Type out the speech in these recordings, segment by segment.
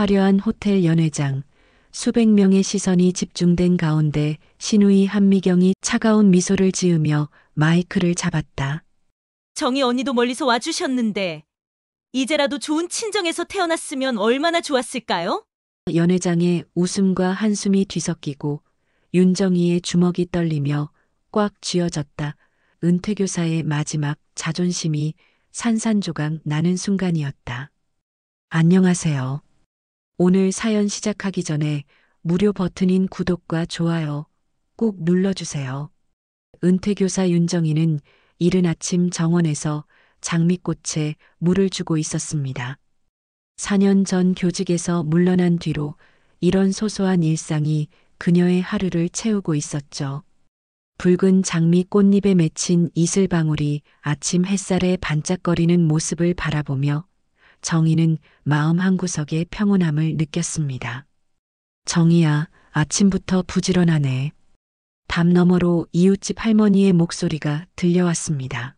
화려한 호텔 연회장, 수백 명의 시선이 집중된 가운데 신우이 한미경이 차가운 미소를 지으며 마이크를 잡았다. 정희 언니도 멀리서 와주셨는데 이제라도 좋은 친정에서 태어났으면 얼마나 좋았을까요? 연회장에 웃음과 한숨이 뒤섞이고 윤정희의 주먹이 떨리며 꽉 쥐어졌다. 은퇴교사의 마지막 자존심이 산산조각 나는 순간이었다. 안녕하세요. 오늘 사연 시작하기 전에 무료 버튼인 구독과 좋아요 꼭 눌러주세요. 은퇴교사 윤정희는 이른 아침 정원에서 장미꽃에 물을 주고 있었습니다. 4년 전 교직에서 물러난 뒤로 이런 소소한 일상이 그녀의 하루를 채우고 있었죠. 붉은 장미 꽃잎에 맺힌 이슬방울이 아침 햇살에 반짝거리는 모습을 바라보며 정희는 마음 한구석에 평온함을 느꼈습니다. 정희야, 아침부터 부지런하네. 담 너머로 이웃집 할머니의 목소리가 들려왔습니다.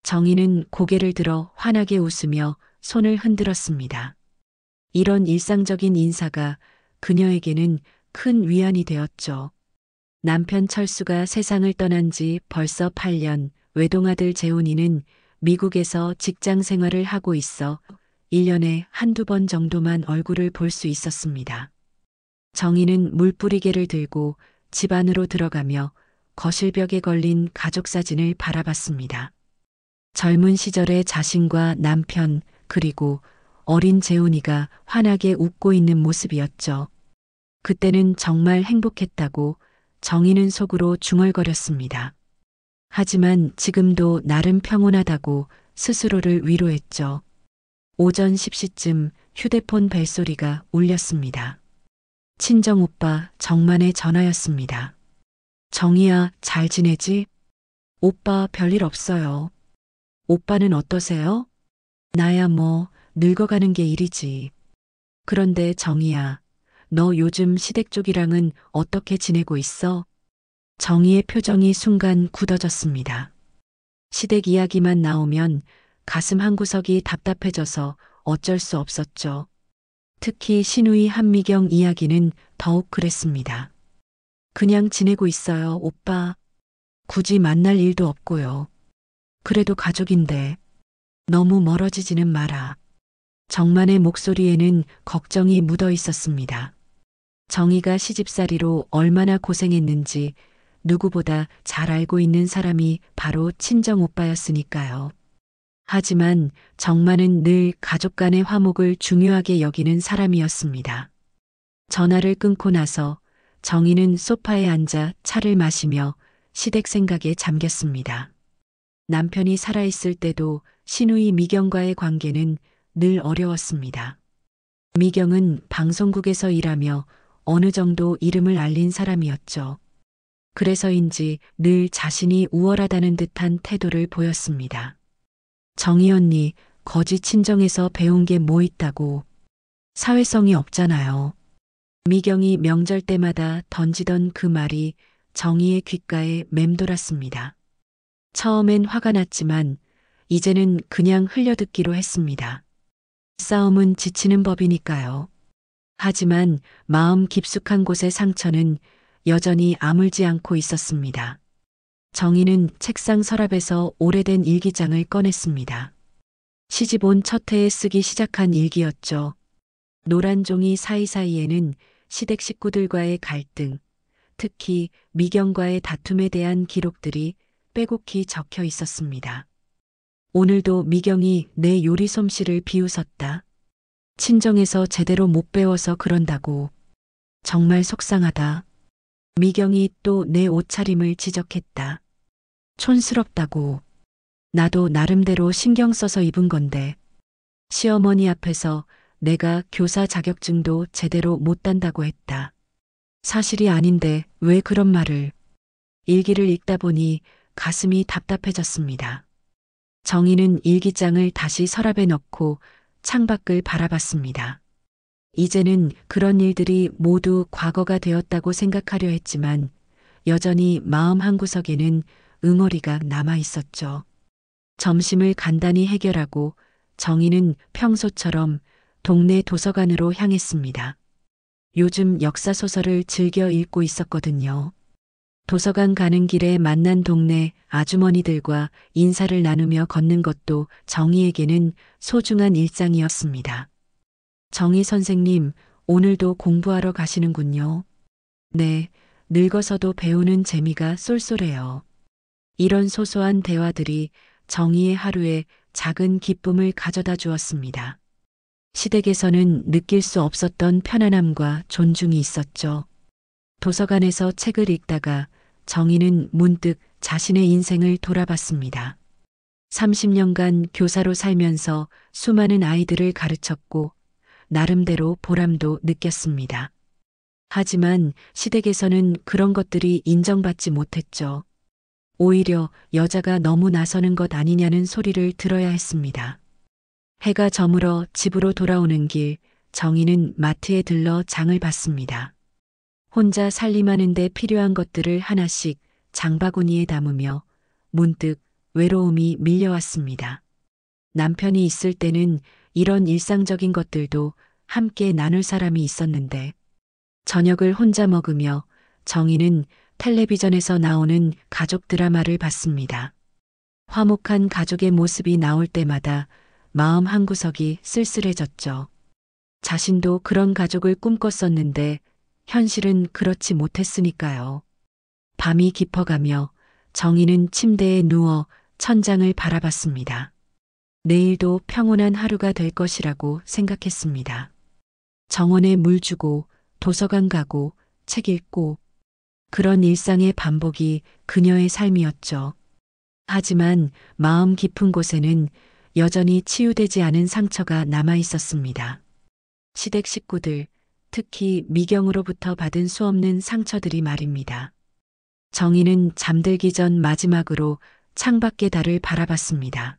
정희는 고개를 들어 환하게 웃으며 손을 흔들었습니다. 이런 일상적인 인사가 그녀에게는 큰 위안이 되었죠. 남편 철수가 세상을 떠난 지 벌써 8년, 외동아들 재훈이는 미국에서 직장 생활을 하고 있어 1년에 한두 번 정도만 얼굴을 볼 수 있었습니다. 정희는 물뿌리개를 들고 집 안으로 들어가며 거실벽에 걸린 가족 사진을 바라봤습니다. 젊은 시절의 자신과 남편 그리고 어린 재훈이가 환하게 웃고 있는 모습이었죠. 그때는 정말 행복했다고 정희는 속으로 중얼거렸습니다. 하지만 지금도 나름 평온하다고 스스로를 위로했죠. 오전 10시쯤 휴대폰 벨소리가 울렸습니다. 친정오빠 정만의 전화였습니다. 정희야, 잘 지내지? 오빠 별일 없어요. 오빠는 어떠세요? 나야 뭐 늙어가는 게 일이지. 그런데 정희야, 너 요즘 시댁 쪽이랑은 어떻게 지내고 있어? 정희의 표정이 순간 굳어졌습니다. 시댁 이야기만 나오면 가슴 한구석이 답답해져서 어쩔 수 없었죠. 특히 신우이 한미경 이야기는 더욱 그랬습니다. 그냥 지내고 있어요, 오빠. 굳이 만날 일도 없고요. 그래도 가족인데 너무 멀어지지는 마라. 정만의 목소리에는 걱정이 묻어 있었습니다. 정희가 시집살이로 얼마나 고생했는지 누구보다 잘 알고 있는 사람이 바로 친정 오빠였으니까요. 하지만 정만은 늘 가족 간의 화목을 중요하게 여기는 사람이었습니다. 전화를 끊고 나서 정희는 소파에 앉아 차를 마시며 시댁 생각에 잠겼습니다. 남편이 살아있을 때도 신우이 미경과의 관계는 늘 어려웠습니다. 미경은 방송국에서 일하며 어느 정도 이름을 알린 사람이었죠. 그래서인지 늘 자신이 우월하다는 듯한 태도를 보였습니다. 정희 언니, 거지 친정에서 배운 게 뭐 있다고. 사회성이 없잖아요. 미경이 명절 때마다 던지던 그 말이 정희의 귓가에 맴돌았습니다. 처음엔 화가 났지만 이제는 그냥 흘려듣기로 했습니다. 싸움은 지치는 법이니까요. 하지만 마음 깊숙한 곳의 상처는 여전히 아물지 않고 있었습니다. 정희는 책상 서랍에서 오래된 일기장을 꺼냈습니다. 시집 온 첫 해에 쓰기 시작한 일기였죠. 노란 종이 사이사이에는 시댁 식구들과의 갈등, 특히 미경과의 다툼에 대한 기록들이 빼곡히 적혀 있었습니다. 오늘도 미경이 내 요리 솜씨를 비웃었다. 친정에서 제대로 못 배워서 그런다고. 정말 속상하다. 미경이 또 내 옷차림을 지적했다. 촌스럽다고. 나도 나름대로 신경 써서 입은 건데. 시어머니 앞에서 내가 교사 자격증도 제대로 못 딴다고 했다. 사실이 아닌데 왜 그런 말을. 일기를 읽다 보니 가슴이 답답해졌습니다. 정희는 일기장을 다시 서랍에 넣고 창밖을 바라봤습니다. 이제는 그런 일들이 모두 과거가 되었다고 생각하려 했지만 여전히 마음 한구석에는 응어리가 남아 있었죠. 점심을 간단히 해결하고 정희는 평소처럼 동네 도서관으로 향했습니다. 요즘 역사소설을 즐겨 읽고 있었거든요. 도서관 가는 길에 만난 동네 아주머니들과 인사를 나누며 걷는 것도 정희에게는 소중한 일상이었습니다. 정희 선생님, 오늘도 공부하러 가시는군요. 네, 늙어서도 배우는 재미가 쏠쏠해요. 이런 소소한 대화들이 정희의 하루에 작은 기쁨을 가져다 주었습니다. 시댁에서는 느낄 수 없었던 편안함과 존중이 있었죠. 도서관에서 책을 읽다가 정희는 문득 자신의 인생을 돌아봤습니다. 30년간 교사로 살면서 수많은 아이들을 가르쳤고 나름대로 보람도 느꼈습니다. 하지만 시댁에서는 그런 것들이 인정받지 못했죠. 오히려 여자가 너무 나서는 것 아니냐는 소리를 들어야 했습니다. 해가 저물어 집으로 돌아오는 길, 정희는 마트에 들러 장을 봤습니다. 혼자 살림하는데 필요한 것들을 하나씩 장바구니에 담으며 문득 외로움이 밀려왔습니다. 남편이 있을 때는 이런 일상적인 것들도 함께 나눌 사람이 있었는데 저녁을 혼자 먹으며 정희는 텔레비전에서 나오는 가족 드라마를 봤습니다. 화목한 가족의 모습이 나올 때마다 마음 한구석이 쓸쓸해졌죠. 자신도 그런 가족을 꿈꿨었는데 현실은 그렇지 못했으니까요. 밤이 깊어가며 정희는 침대에 누워 천장을 바라봤습니다. 내일도 평온한 하루가 될 것이라고 생각했습니다. 정원에 물 주고 도서관 가고 책 읽고 그런 일상의 반복이 그녀의 삶이었죠. 하지만 마음 깊은 곳에는 여전히 치유되지 않은 상처가 남아 있었습니다. 시댁 식구들, 특히 미경으로부터 받은 수없는 상처들이 말입니다. 정희는 잠들기 전 마지막으로 창밖의 달을 바라봤습니다.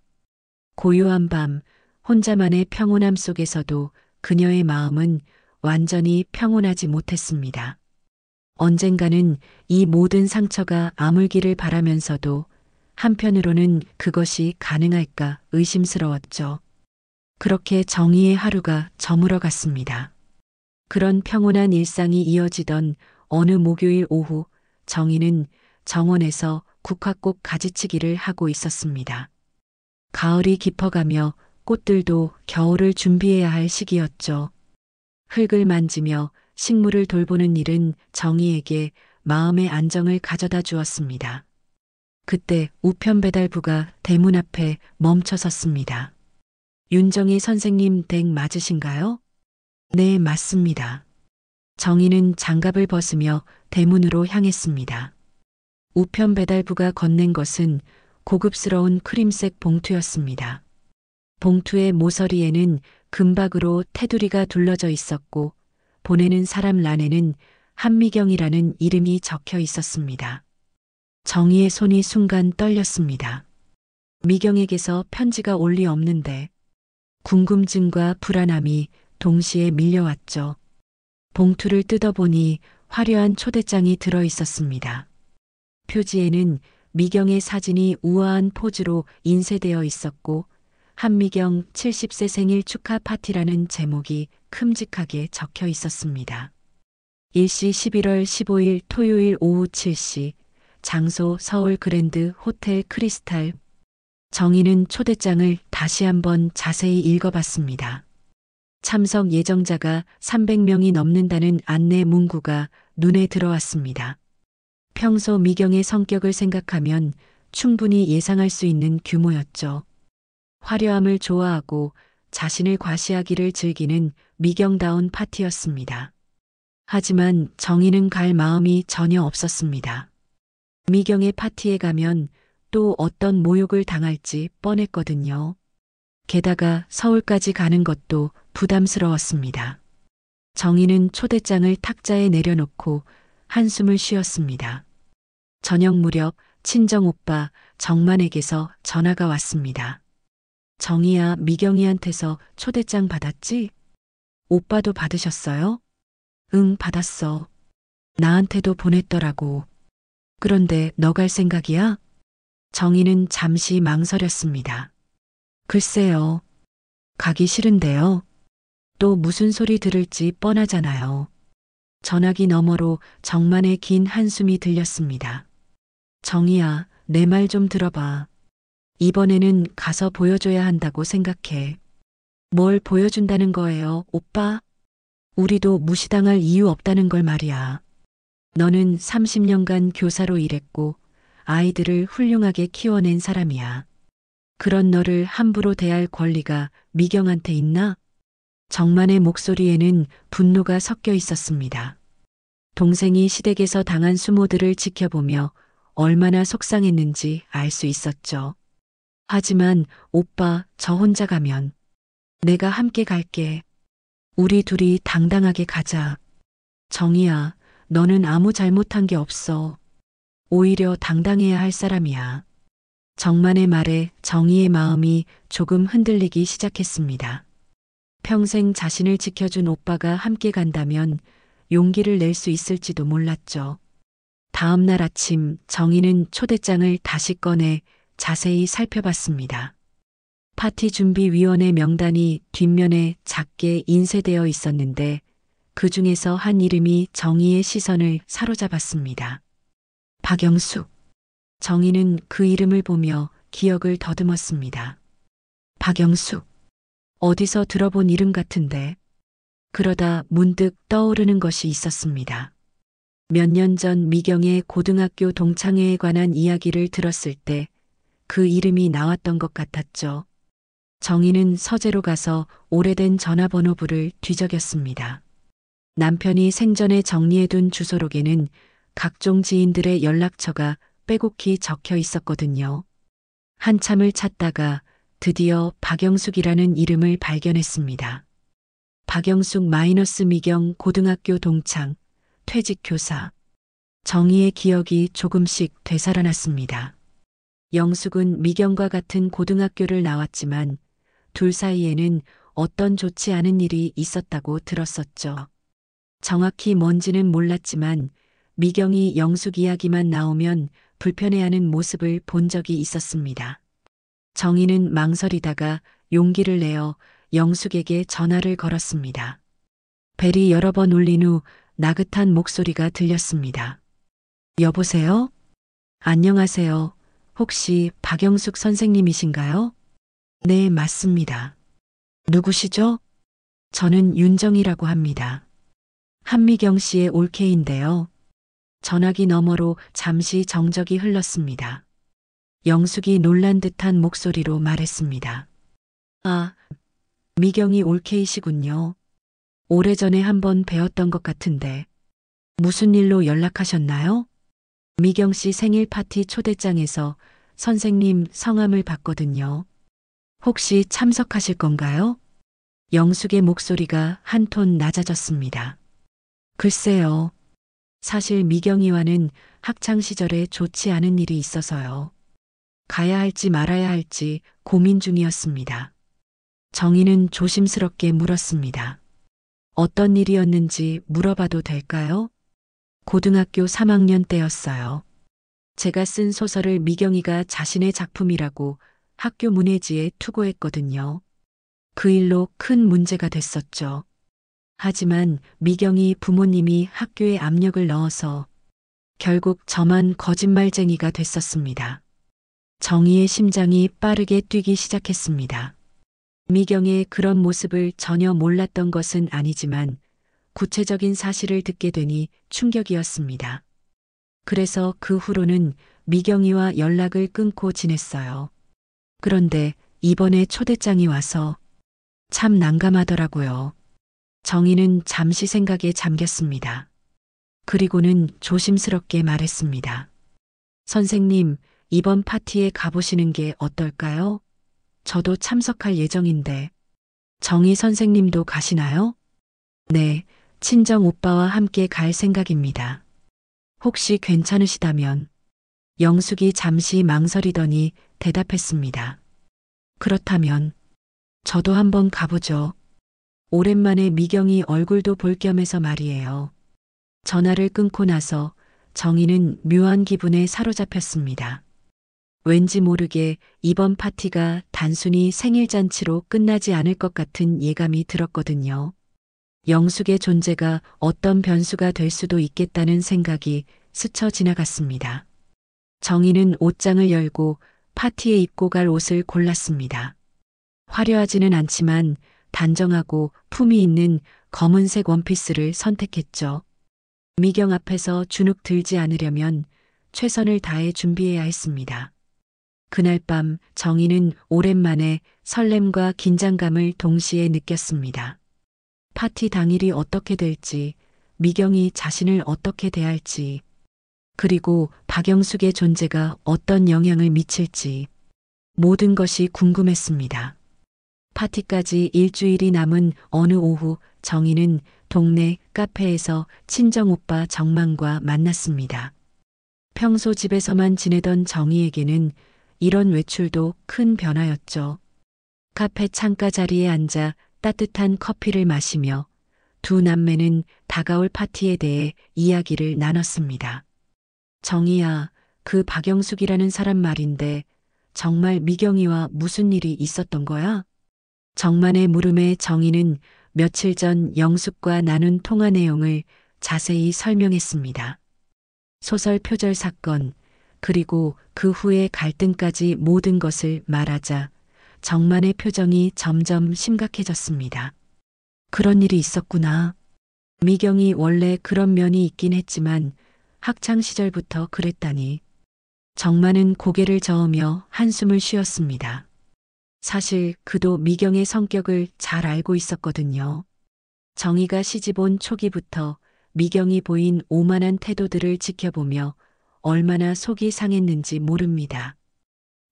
고요한 밤, 혼자만의 평온함 속에서도 그녀의 마음은 완전히 평온하지 못했습니다. 언젠가는 이 모든 상처가 아물기를 바라면서도 한편으로는 그것이 가능할까 의심스러웠죠. 그렇게 정희의 하루가 저물어 갔습니다. 그런 평온한 일상이 이어지던 어느 목요일 오후 정희는 정원에서 국화꽃 가지치기를 하고 있었습니다. 가을이 깊어가며 꽃들도 겨울을 준비해야 할 시기였죠. 흙을 만지며 식물을 돌보는 일은 정희에게 마음의 안정을 가져다 주었습니다. 그때 우편 배달부가 대문 앞에 멈춰 섰습니다. 윤정희 선생님 댁 맞으신가요? 네, 맞습니다. 정희는 장갑을 벗으며 대문으로 향했습니다. 우편 배달부가 건넨 것은 고급스러운 크림색 봉투였습니다. 봉투의 모서리에는 금박으로 테두리가 둘러져 있었고 보내는 사람 란에는 한미경이라는 이름이 적혀 있었습니다. 정희의 손이 순간 떨렸습니다. 미경에게서 편지가 올 리 없는데 궁금증과 불안함이 동시에 밀려왔죠. 봉투를 뜯어보니 화려한 초대장이 들어 있었습니다. 표지에는 미경의 사진이 우아한 포즈로 인쇄되어 있었고 한미경 70세 생일 축하 파티라는 제목이 큼직하게 적혀 있었습니다. 일시 11월 15일 토요일 오후 7시, 장소 서울 그랜드 호텔 크리스탈. 정희는 초대장을 다시 한번 자세히 읽어봤습니다. 참석 예정자가 300명이 넘는다는 안내 문구가 눈에 들어왔습니다. 평소 미경의 성격을 생각하면 충분히 예상할 수 있는 규모였죠. 화려함을 좋아하고 자신을 과시하기를 즐기는 미경다운 파티였습니다. 하지만 정희는 갈 마음이 전혀 없었습니다. 미경의 파티에 가면 또 어떤 모욕을 당할지 뻔했거든요. 게다가 서울까지 가는 것도 부담스러웠습니다. 정희는 초대장을 탁자에 내려놓고 한숨을 쉬었습니다. 저녁 무렵 친정오빠 정만에게서 전화가 왔습니다. 정희야, 미경이한테서 초대장 받았지? 오빠도 받으셨어요? 응, 받았어. 나한테도 보냈더라고. 그런데 너 갈 생각이야? 정희는 잠시 망설였습니다. 글쎄요. 가기 싫은데요. 또 무슨 소리 들을지 뻔하잖아요. 전화기 너머로 정만의 긴 한숨이 들렸습니다. 정희야, 내 말 좀 들어봐. 이번에는 가서 보여줘야 한다고 생각해. 뭘 보여준다는 거예요, 오빠? 우리도 무시당할 이유 없다는 걸 말이야. 너는 30년간 교사로 일했고 아이들을 훌륭하게 키워낸 사람이야. 그런 너를 함부로 대할 권리가 미경한테 있나? 정만의 목소리에는 분노가 섞여 있었습니다. 동생이 시댁에서 당한 수모들을 지켜보며 얼마나 속상했는지 알 수 있었죠. 하지만 오빠, 저 혼자 가면 내가 함께 갈게. 우리 둘이 당당하게 가자. 정희야, 너는 아무 잘못한 게 없어. 오히려 당당해야 할 사람이야. 정만의 말에 정희의 마음이 조금 흔들리기 시작했습니다. 평생 자신을 지켜준 오빠가 함께 간다면 용기를 낼 수 있을지도 몰랐죠. 다음 날 아침 정희는 초대장을 다시 꺼내 자세히 살펴봤습니다. 파티 준비위원회 명단이 뒷면에 작게 인쇄되어 있었는데 그 중에서 한 이름이 정희의 시선을 사로잡았습니다. 박영숙. 정희는 그 이름을 보며 기억을 더듬었습니다. 박영숙. 어디서 들어본 이름 같은데. 그러다 문득 떠오르는 것이 있었습니다. 몇 년 전 미경의 고등학교 동창회에 관한 이야기를 들었을 때 그 이름이 나왔던 것 같았죠. 정희는 서재로 가서 오래된 전화번호부를 뒤적였습니다. 남편이 생전에 정리해둔 주소록에는 각종 지인들의 연락처가 빼곡히 적혀 있었거든요. 한참을 찾다가 드디어 박영숙이라는 이름을 발견했습니다. 박영숙 마이너스 미경 고등학교 동창, 퇴직 교사. 정희의 기억이 조금씩 되살아났습니다. 영숙은 미경과 같은 고등학교를 나왔지만 둘 사이에는 어떤 좋지 않은 일이 있었다고 들었었죠. 정확히 뭔지는 몰랐지만 미경이 영숙 이야기만 나오면 불편해하는 모습을 본 적이 있었습니다. 정희는 망설이다가 용기를 내어 영숙에게 전화를 걸었습니다. 벨이 여러 번 울린 후 나긋한 목소리가 들렸습니다. 여보세요? 안녕하세요. 혹시 박영숙 선생님이신가요? 네, 맞습니다. 누구시죠? 저는 윤정이라고 합니다. 한미경 씨의 올케인데요. 전화기 너머로 잠시 정적이 흘렀습니다. 영숙이 놀란 듯한 목소리로 말했습니다. 아, 미경이 올케이시군요. 오래전에 한번 뵈었던 것 같은데. 무슨 일로 연락하셨나요? 미경 씨 생일 파티 초대장에서 선생님 성함을 봤거든요. 혹시 참석하실 건가요? 영숙의 목소리가 한 톤 낮아졌습니다. 글쎄요. 사실 미경이와는 학창 시절에 좋지 않은 일이 있어서요. 가야 할지 말아야 할지 고민 중이었습니다. 정희는 조심스럽게 물었습니다. 어떤 일이었는지 물어봐도 될까요? 고등학교 3학년 때였어요. 제가 쓴 소설을 미경이가 자신의 작품이라고 학교 문해지에 투고했거든요. 그 일로 큰 문제가 됐었죠. 하지만 미경이 부모님이 학교에 압력을 넣어서 결국 저만 거짓말쟁이가 됐었습니다. 정희의 심장이 빠르게 뛰기 시작했습니다. 미경의 그런 모습을 전혀 몰랐던 것은 아니지만 구체적인 사실을 듣게 되니 충격이었습니다. 그래서 그 후로는 미경이와 연락을 끊고 지냈어요. 그런데 이번에 초대장이 와서 참 난감하더라고요. 정희는 잠시 생각에 잠겼습니다. 그리고는 조심스럽게 말했습니다. 선생님, 이번 파티에 가보시는 게 어떨까요? 저도 참석할 예정인데. 정희 선생님도 가시나요? 네, 친정 오빠와 함께 갈 생각입니다. 혹시 괜찮으시다면. 영숙이 잠시 망설이더니 대답했습니다. 그렇다면 저도 한번 가보죠. 오랜만에 미경이 얼굴도 볼 겸해서 말이에요. 전화를 끊고 나서 정희는 묘한 기분에 사로잡혔습니다. 왠지 모르게 이번 파티가 단순히 생일 잔치로 끝나지 않을 것 같은 예감이 들었거든요. 영숙의 존재가 어떤 변수가 될 수도 있겠다는 생각이 스쳐 지나갔습니다. 정희는 옷장을 열고 파티에 입고 갈 옷을 골랐습니다. 화려하지는 않지만 단정하고 품위 있는 검은색 원피스를 선택했죠. 미경 앞에서 주눅 들지 않으려면 최선을 다해 준비해야 했습니다. 그날 밤 정희는 오랜만에 설렘과 긴장감을 동시에 느꼈습니다. 파티 당일이 어떻게 될지, 미경이 자신을 어떻게 대할지, 그리고 박영숙의 존재가 어떤 영향을 미칠지 모든 것이 궁금했습니다. 파티까지 일주일이 남은 어느 오후 정희는 동네 카페에서 친정오빠 정만과 만났습니다. 평소 집에서만 지내던 정희에게는 이런 외출도 큰 변화였죠. 카페 창가 자리에 앉아 따뜻한 커피를 마시며 두 남매는 다가올 파티에 대해 이야기를 나눴습니다. 정희야, 그 박영숙이라는 사람 말인데 정말 미경이와 무슨 일이 있었던 거야? 정만의 물음에 정희는 며칠 전 영숙과 나눈 통화 내용을 자세히 설명했습니다. 소설 표절 사건, 그리고 그 후의 갈등까지 모든 것을 말하자 정만의 표정이 점점 심각해졌습니다. 그런 일이 있었구나. 미경이 원래 그런 면이 있긴 했지만 학창 시절부터 그랬다니. 정만은 고개를 저으며 한숨을 쉬었습니다. 사실 그도 미경의 성격을 잘 알고 있었거든요. 정희가 시집온 초기부터 미경이 보인 오만한 태도들을 지켜보며 얼마나 속이 상했는지 모릅니다.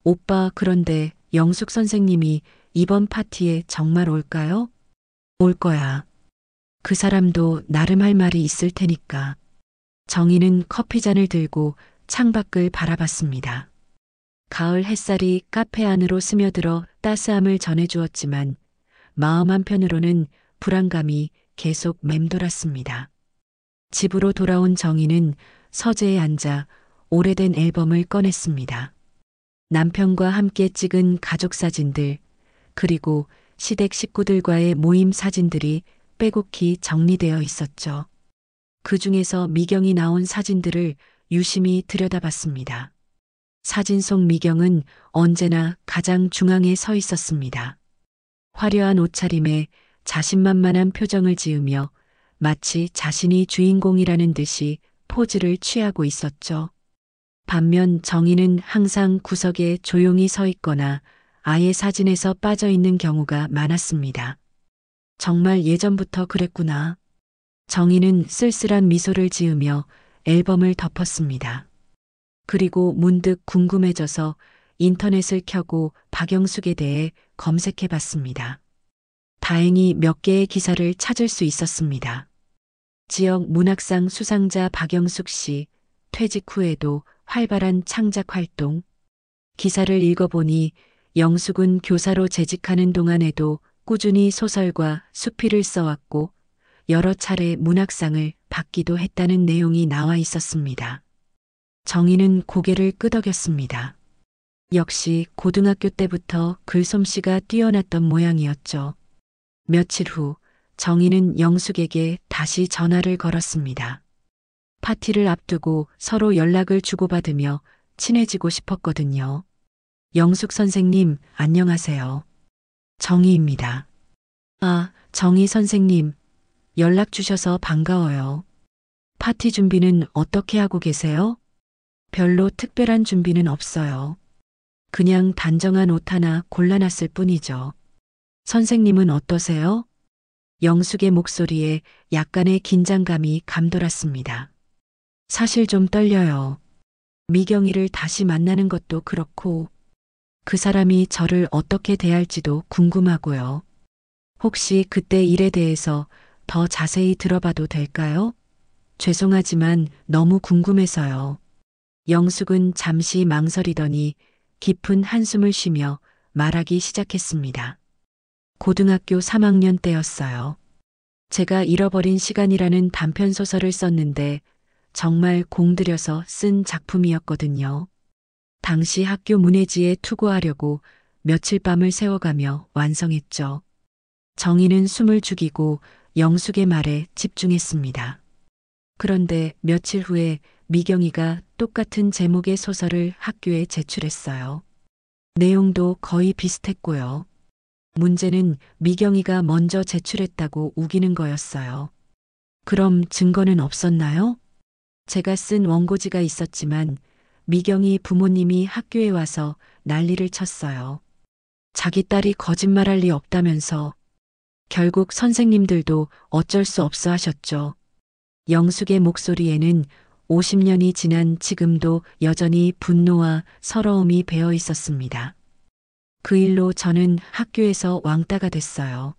오빠, 그런데 영숙 선생님이 이번 파티에 정말 올까요? 올 거야. 그 사람도 나름 할 말이 있을 테니까. 정희는 커피잔을 들고 창밖을 바라봤습니다. 가을 햇살이 카페 안으로 스며들어 따스함을 전해주었지만 마음 한편으로는 불안감이 계속 맴돌았습니다. 집으로 돌아온 정희는 서재에 앉아 오래된 앨범을 꺼냈습니다. 남편과 함께 찍은 가족 사진들, 그리고 시댁 식구들과의 모임 사진들이 빼곡히 정리되어 있었죠. 그 중에서 미경이 나온 사진들을 유심히 들여다봤습니다. 사진 속 미경은 언제나 가장 중앙에 서 있었습니다. 화려한 옷차림에 자신만만한 표정을 지으며 마치 자신이 주인공이라는 듯이 포즈를 취하고 있었죠. 반면 정희는 항상 구석에 조용히 서 있거나 아예 사진에서 빠져 있는 경우가 많았습니다. 정말 예전부터 그랬구나. 정희는 쓸쓸한 미소를 지으며 앨범을 덮었습니다. 그리고 문득 궁금해져서 인터넷을 켜고 박영숙에 대해 검색해 봤습니다. 다행히 몇 개의 기사를 찾을 수 있었습니다. 지역 문학상 수상자 박영숙 씨, 퇴직 후에도 활발한 창작 활동. 기사를 읽어보니 영숙은 교사로 재직하는 동안에도 꾸준히 소설과 수필을 써왔고 여러 차례 문학상을 받기도 했다는 내용이 나와 있었습니다. 정희는 고개를 끄덕였습니다. 역시 고등학교 때부터 글솜씨가 뛰어났던 모양이었죠. 며칠 후 정희는 영숙에게 다시 전화를 걸었습니다. 파티를 앞두고 서로 연락을 주고받으며 친해지고 싶었거든요. 영숙 선생님, 안녕하세요. 정희입니다. 아, 정희 선생님, 연락 주셔서 반가워요. 파티 준비는 어떻게 하고 계세요? 별로 특별한 준비는 없어요. 그냥 단정한 옷 하나 골라놨을 뿐이죠. 선생님은 어떠세요? 영숙의 목소리에 약간의 긴장감이 감돌았습니다. 사실 좀 떨려요. 미경이를 다시 만나는 것도 그렇고 그 사람이 저를 어떻게 대할지도 궁금하고요. 혹시 그때 일에 대해서 더 자세히 들어봐도 될까요? 죄송하지만 너무 궁금해서요. 영숙은 잠시 망설이더니 깊은 한숨을 쉬며 말하기 시작했습니다. 고등학교 3학년 때였어요. 제가 잃어버린 시간이라는 단편소설을 썼는데 정말 공들여서 쓴 작품이었거든요. 당시 학교 문해지에 투고하려고 며칠 밤을 새워가며 완성했죠. 정희는 숨을 죽이고 영숙의 말에 집중했습니다. 그런데 며칠 후에 미경이가 똑같은 제목의 소설을 학교에 제출했어요. 내용도 거의 비슷했고요. 문제는 미경이가 먼저 제출했다고 우기는 거였어요. 그럼 증거는 없었나요? 제가 쓴 원고지가 있었지만 미경이 부모님이 학교에 와서 난리를 쳤어요. 자기 딸이 거짓말할 리 없다면서. 결국 선생님들도 어쩔 수 없어 하셨죠. 영숙의 목소리에는 50년이 지난 지금도 여전히 분노와 서러움이 배어 있었습니다. 그 일로 저는 학교에서 왕따가 됐어요.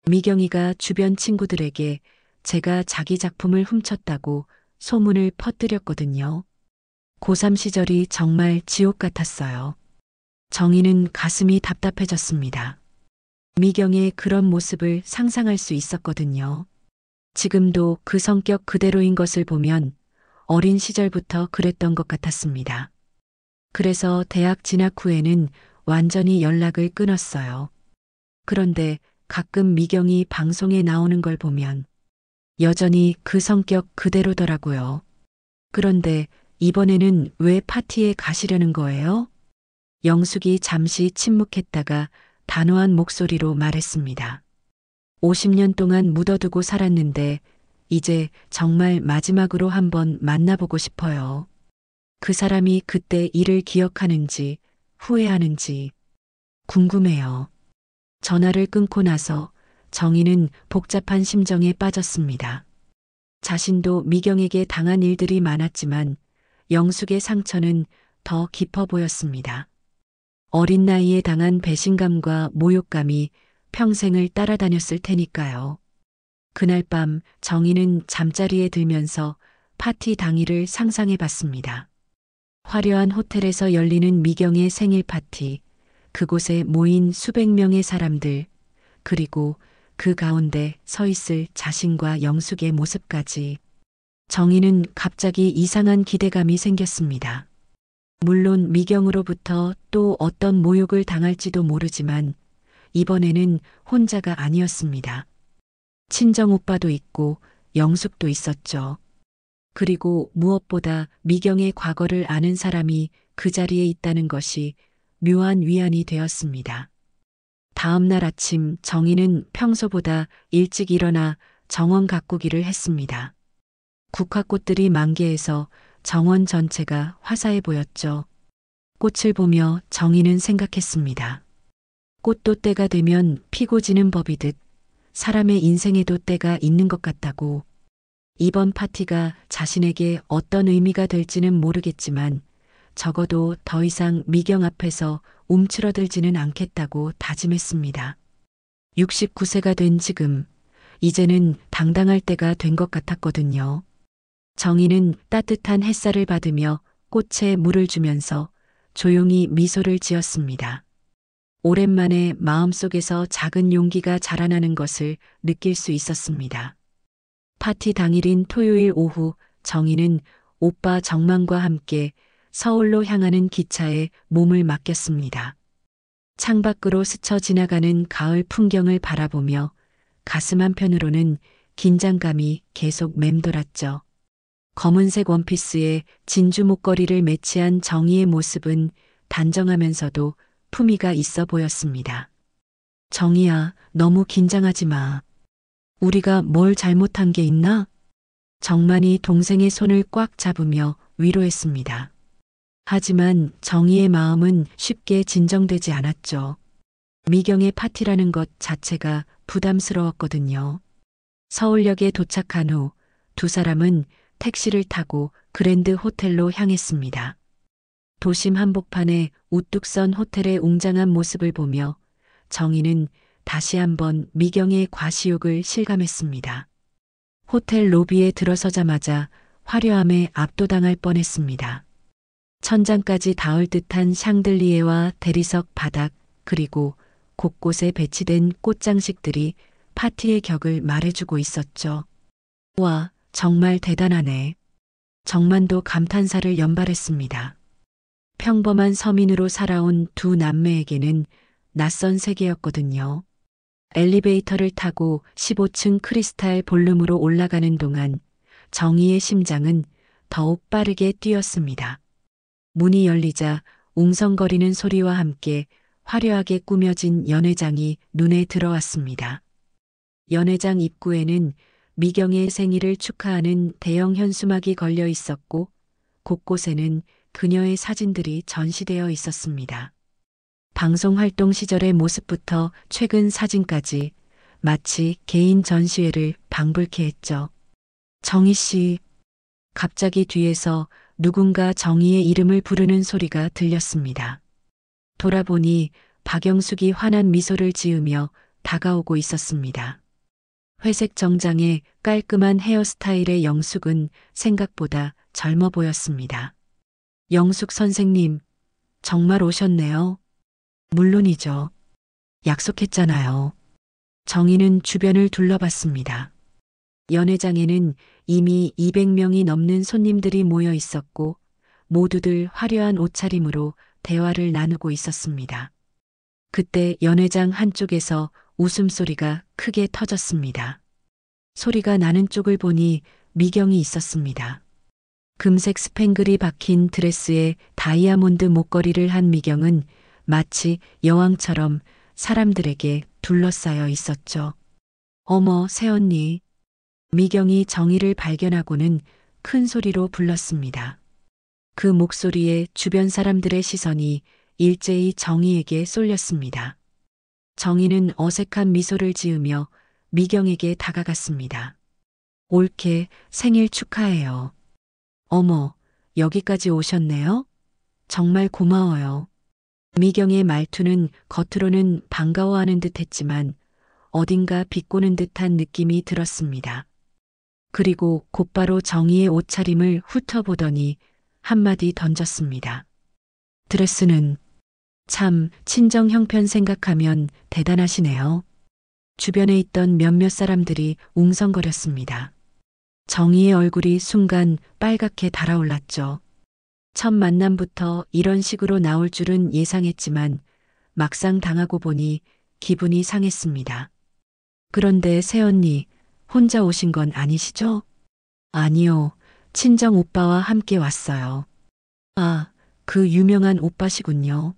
미경이가 주변 친구들에게 제가 자기 작품을 훔쳤다고 소문을 퍼뜨렸거든요. 고3 시절이 정말 지옥 같았어요. 정희는 가슴이 답답해졌습니다. 미경의 그런 모습을 상상할 수 있었거든요. 지금도 그 성격 그대로인 것을 보면 어린 시절부터 그랬던 것 같았습니다. 그래서 대학 진학 후에는 완전히 연락을 끊었어요. 그런데 가끔 미경이 방송에 나오는 걸 보면 여전히 그 성격 그대로더라고요. 그런데 이번에는 왜 파티에 가시려는 거예요? 영숙이 잠시 침묵했다가 단호한 목소리로 말했습니다. 50년 동안 묻어두고 살았는데 이제 정말 마지막으로 한번 만나보고 싶어요. 그 사람이 그때 일을 기억하는지 후회하는지 궁금해요. 전화를 끊고 나서 정희는 복잡한 심정에 빠졌습니다. 자신도 미경에게 당한 일들이 많았지만 영숙의 상처는 더 깊어 보였습니다. 어린 나이에 당한 배신감과 모욕감이 평생을 따라다녔을 테니까요. 그날 밤 정희는 잠자리에 들면서 파티 당일을 상상해 봤습니다. 화려한 호텔에서 열리는 미경의 생일 파티, 그곳에 모인 수백 명의 사람들, 그리고 그 가운데 서 있을 자신과 영숙의 모습까지. 정희는 갑자기 이상한 기대감이 생겼습니다. 물론 미경으로부터 또 어떤 모욕을 당할지도 모르지만 이번에는 혼자가 아니었습니다. 친정 오빠도 있고 영숙도 있었죠. 그리고 무엇보다 미경의 과거를 아는 사람이 그 자리에 있다는 것이 묘한 위안이 되었습니다. 다음 날 아침 정희는 평소보다 일찍 일어나 정원 가꾸기를 했습니다. 국화꽃들이 만개해서 정원 전체가 화사해 보였죠. 꽃을 보며 정희는 생각했습니다. 꽃도 때가 되면 피고 지는 법이듯 사람의 인생에도 때가 있는 것 같다고. 이번 파티가 자신에게 어떤 의미가 될지는 모르겠지만 적어도 더 이상 미경 앞에서 움츠러들지는 않겠다고 다짐했습니다. 69세가 된 지금, 이제는 당당할 때가 된 것 같았거든요. 정희는 따뜻한 햇살을 받으며 꽃에 물을 주면서 조용히 미소를 지었습니다. 오랜만에 마음속에서 작은 용기가 자라나는 것을 느낄 수 있었습니다. 파티 당일인 토요일 오후 정희는 오빠 정만과 함께 서울로 향하는 기차에 몸을 맡겼습니다. 창밖으로 스쳐 지나가는 가을 풍경을 바라보며 가슴 한편으로는 긴장감이 계속 맴돌았죠. 검은색 원피스에 진주 목걸이를 매치한 정희의 모습은 단정하면서도 품위가 있어 보였습니다. 정희야, 너무 긴장하지 마. 우리가 뭘 잘못한 게 있나? 정만이 동생의 손을 꽉 잡으며 위로했습니다. 하지만 정희의 마음은 쉽게 진정되지 않았죠. 미경의 파티라는 것 자체가 부담스러웠거든요. 서울역에 도착한 후 두 사람은 택시를 타고 그랜드 호텔로 향했습니다. 도심 한복판에 우뚝 선 호텔의 웅장한 모습을 보며 정희는 다시 한번 미경의 과시욕을 실감했습니다. 호텔 로비에 들어서자마자 화려함에 압도당할 뻔했습니다. 천장까지 닿을 듯한 샹들리에와 대리석 바닥, 그리고 곳곳에 배치된 꽃장식들이 파티의 격을 말해주고 있었죠. 와, 정말 대단하네. 정만도 감탄사를 연발했습니다. 평범한 서민으로 살아온 두 남매에게는 낯선 세계였거든요. 엘리베이터를 타고 15층 크리스탈 볼룸으로 올라가는 동안 정희의 심장은 더욱 빠르게 뛰었습니다. 문이 열리자 웅성거리는 소리와 함께 화려하게 꾸며진 연회장이 눈에 들어왔습니다. 연회장 입구에는 미경의 생일을 축하하는 대형 현수막이 걸려 있었고 곳곳에는 그녀의 사진들이 전시되어 있었습니다. 방송 활동 시절의 모습부터 최근 사진까지 마치 개인 전시회를 방불케 했죠. 정희 씨, 갑자기 뒤에서 누군가 정희의 이름을 부르는 소리가 들렸습니다. 돌아보니 박영숙이 환한 미소를 지으며 다가오고 있었습니다. 회색 정장에 깔끔한 헤어스타일의 영숙은 생각보다 젊어 보였습니다. 영숙 선생님, 정말 오셨네요. 물론이죠. 약속했잖아요. 정희는 주변을 둘러봤습니다. 연회장에는 이미 200명이 넘는 손님들이 모여 있었고 모두들 화려한 옷차림으로 대화를 나누고 있었습니다. 그때 연회장 한쪽에서 웃음소리가 크게 터졌습니다. 소리가 나는 쪽을 보니 미경이 있었습니다. 금색 스팽글이 박힌 드레스에 다이아몬드 목걸이를 한 미경은 마치 여왕처럼 사람들에게 둘러싸여 있었죠. 어머, 새언니. 미경이 정희를 발견하고는 큰 소리로 불렀습니다. 그 목소리에 주변 사람들의 시선이 일제히 정희에게 쏠렸습니다. 정희는 어색한 미소를 지으며 미경에게 다가갔습니다. 올케 생일 축하해요. 어머, 여기까지 오셨네요? 정말 고마워요. 미경의 말투는 겉으로는 반가워하는 듯 했지만 어딘가 비꼬는 듯한 느낌이 들었습니다. 그리고 곧바로 정희의 옷차림을 훑어보더니 한마디 던졌습니다. 드레스는 참 친정 형편 생각하면 대단하시네요. 주변에 있던 몇몇 사람들이 웅성거렸습니다. 정희의 얼굴이 순간 빨갛게 달아올랐죠. 첫 만남부터 이런 식으로 나올 줄은 예상했지만 막상 당하고 보니 기분이 상했습니다. 그런데 새언니, 혼자 오신 건 아니시죠? 아니요, 친정 오빠와 함께 왔어요. 아, 그 유명한 오빠시군요.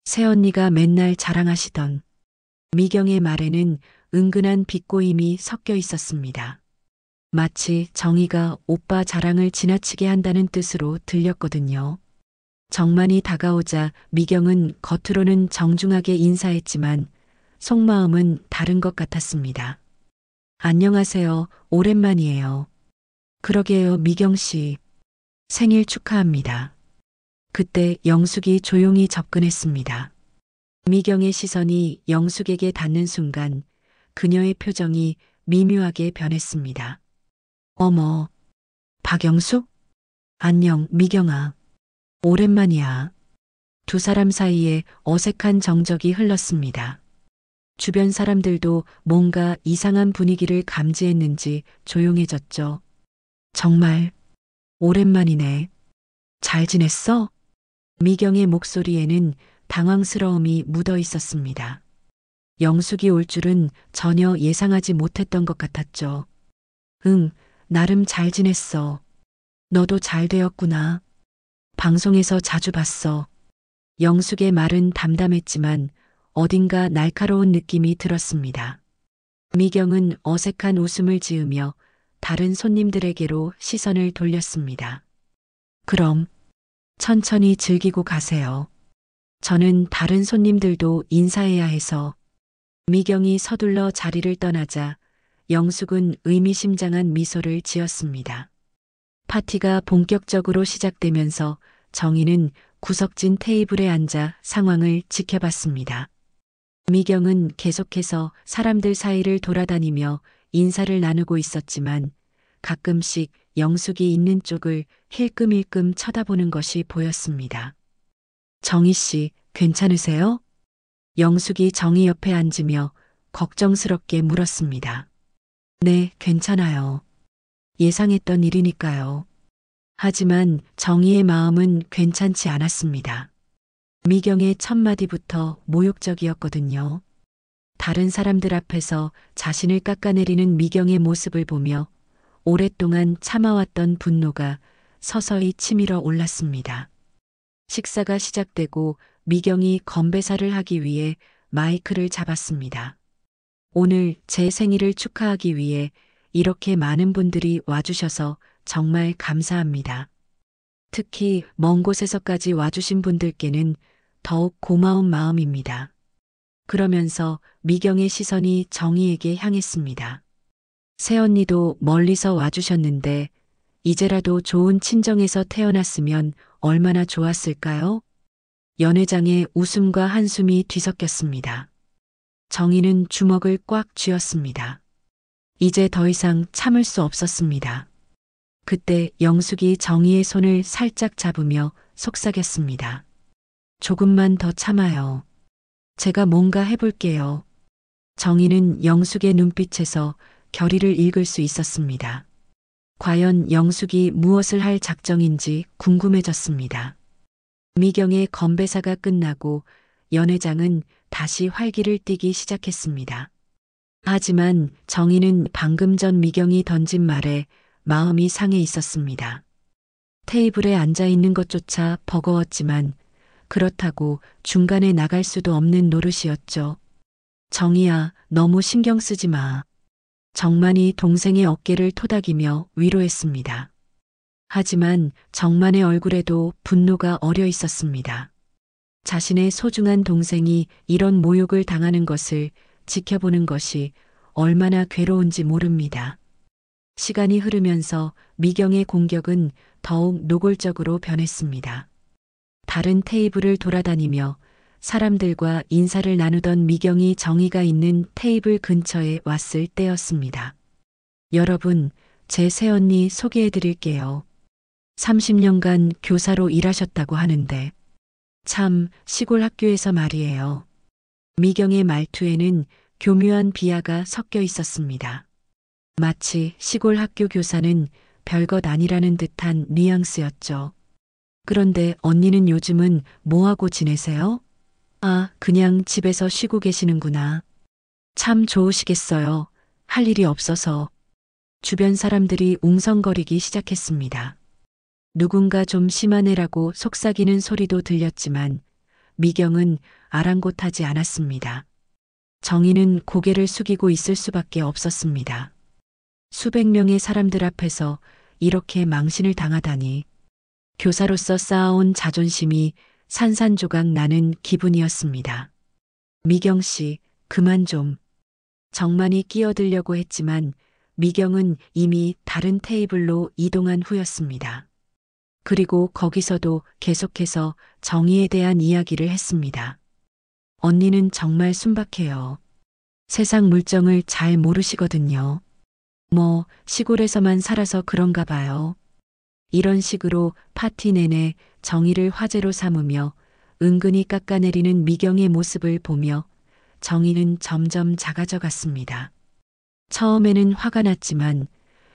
새언니가 맨날 자랑하시던. 미경의 말에는 은근한 비꼬임이 섞여 있었습니다. 마치 정희가 오빠 자랑을 지나치게 한다는 뜻으로 들렸거든요. 정만이 다가오자 미경은 겉으로는 정중하게 인사했지만 속마음은 다른 것 같았습니다. 안녕하세요. 오랜만이에요. 그러게요, 미경 씨. 생일 축하합니다. 그때 영숙이 조용히 접근했습니다. 미경의 시선이 영숙에게 닿는 순간 그녀의 표정이 미묘하게 변했습니다. 어머, 박영숙? 안녕, 미경아. 오랜만이야. 두 사람 사이에 어색한 정적이 흘렀습니다. 주변 사람들도 뭔가 이상한 분위기를 감지했는지 조용해졌죠. 정말 오랜만이네. 잘 지냈어? 미경의 목소리에는 당황스러움이 묻어 있었습니다. 영숙이 올 줄은 전혀 예상하지 못했던 것 같았죠. 응, 나름 잘 지냈어. 너도 잘 되었구나. 방송에서 자주 봤어. 영숙의 말은 담담했지만 어딘가 날카로운 느낌이 들었습니다. 미경은 어색한 웃음을 지으며 다른 손님들에게로 시선을 돌렸습니다. 그럼 천천히 즐기고 가세요. 저는 다른 손님들도 인사해야 해서. 미경이 서둘러 자리를 떠나자 영숙은 의미심장한 미소를 지었습니다. 파티가 본격적으로 시작되면서 정희는 구석진 테이블에 앉아 상황을 지켜봤습니다. 미경은 계속해서 사람들 사이를 돌아다니며 인사를 나누고 있었지만 가끔씩 영숙이 있는 쪽을 힐끔힐끔 쳐다보는 것이 보였습니다. 정희 씨, 괜찮으세요? 영숙이 정희 옆에 앉으며 걱정스럽게 물었습니다. 네, 괜찮아요. 예상했던 일이니까요. 하지만 정희의 마음은 괜찮지 않았습니다. 미경의 첫마디부터 모욕적이었거든요. 다른 사람들 앞에서 자신을 깎아내리는 미경의 모습을 보며 오랫동안 참아왔던 분노가 서서히 치밀어 올랐습니다. 식사가 시작되고 미경이 건배사를 하기 위해 마이크를 잡았습니다. 오늘 제 생일을 축하하기 위해 이렇게 많은 분들이 와주셔서 정말 감사합니다. 특히 먼 곳에서까지 와주신 분들께는 더욱 고마운 마음입니다. 그러면서 미경의 시선이 정희에게 향했습니다. 새언니도 멀리서 와주셨는데 이제라도 좋은 친정에서 태어났으면 얼마나 좋았을까요? 연회장의 웃음과 한숨이 뒤섞였습니다. 정희는 주먹을 꽉 쥐었습니다. 이제 더 이상 참을 수 없었습니다. 그때 영숙이 정희의 손을 살짝 잡으며 속삭였습니다. 조금만 더 참아요. 제가 뭔가 해볼게요. 정희는 영숙의 눈빛에서 결의를 읽을 수 있었습니다. 과연 영숙이 무엇을 할 작정인지 궁금해졌습니다. 미경의 건배사가 끝나고 연회장은 다시 활기를 띠기 시작했습니다. 하지만 정희는 방금 전 미경이 던진 말에 마음이 상해 있었습니다. 테이블에 앉아 있는 것조차 버거웠지만 그렇다고 중간에 나갈 수도 없는 노릇이었죠. 정희야, 너무 신경 쓰지 마. 정만이 동생의 어깨를 토닥이며 위로했습니다. 하지만 정만의 얼굴에도 분노가 어려 있었습니다. 자신의 소중한 동생이 이런 모욕을 당하는 것을 지켜보는 것이 얼마나 괴로운지 모릅니다. 시간이 흐르면서 미경의 공격은 더욱 노골적으로 변했습니다. 다른 테이블을 돌아다니며 사람들과 인사를 나누던 미경이 정희가 있는 테이블 근처에 왔을 때였습니다. 여러분, 제 새언니 소개해 드릴게요. 30년간 교사로 일하셨다고 하는데 참 시골 학교에서 말이에요. 미경의 말투에는 교묘한 비하가 섞여 있었습니다. 마치 시골 학교 교사는 별것 아니라는 듯한 뉘앙스였죠. 그런데 언니는 요즘은 뭐하고 지내세요? 아, 그냥 집에서 쉬고 계시는구나. 참 좋으시겠어요. 할 일이 없어서. 주변 사람들이 웅성거리기 시작했습니다. 누군가 좀 심하네라고 속삭이는 소리도 들렸지만 미경은 아랑곳하지 않았습니다. 정희는 고개를 숙이고 있을 수밖에 없었습니다. 수백 명의 사람들 앞에서 이렇게 망신을 당하다니. 교사로서 쌓아온 자존심이 산산조각 나는 기분이었습니다. 미경 씨, 그만 좀. 정만이 끼어들려고 했지만 미경은 이미 다른 테이블로 이동한 후였습니다. 그리고 거기서도 계속해서 정희에 대한 이야기를 했습니다. 언니는 정말 순박해요. 세상 물정을 잘 모르시거든요. 뭐 시골에서만 살아서 그런가 봐요. 이런 식으로 파티 내내 정희를 화제로 삼으며 은근히 깎아내리는 미경의 모습을 보며 정희는 점점 작아져 갔습니다. 처음에는 화가 났지만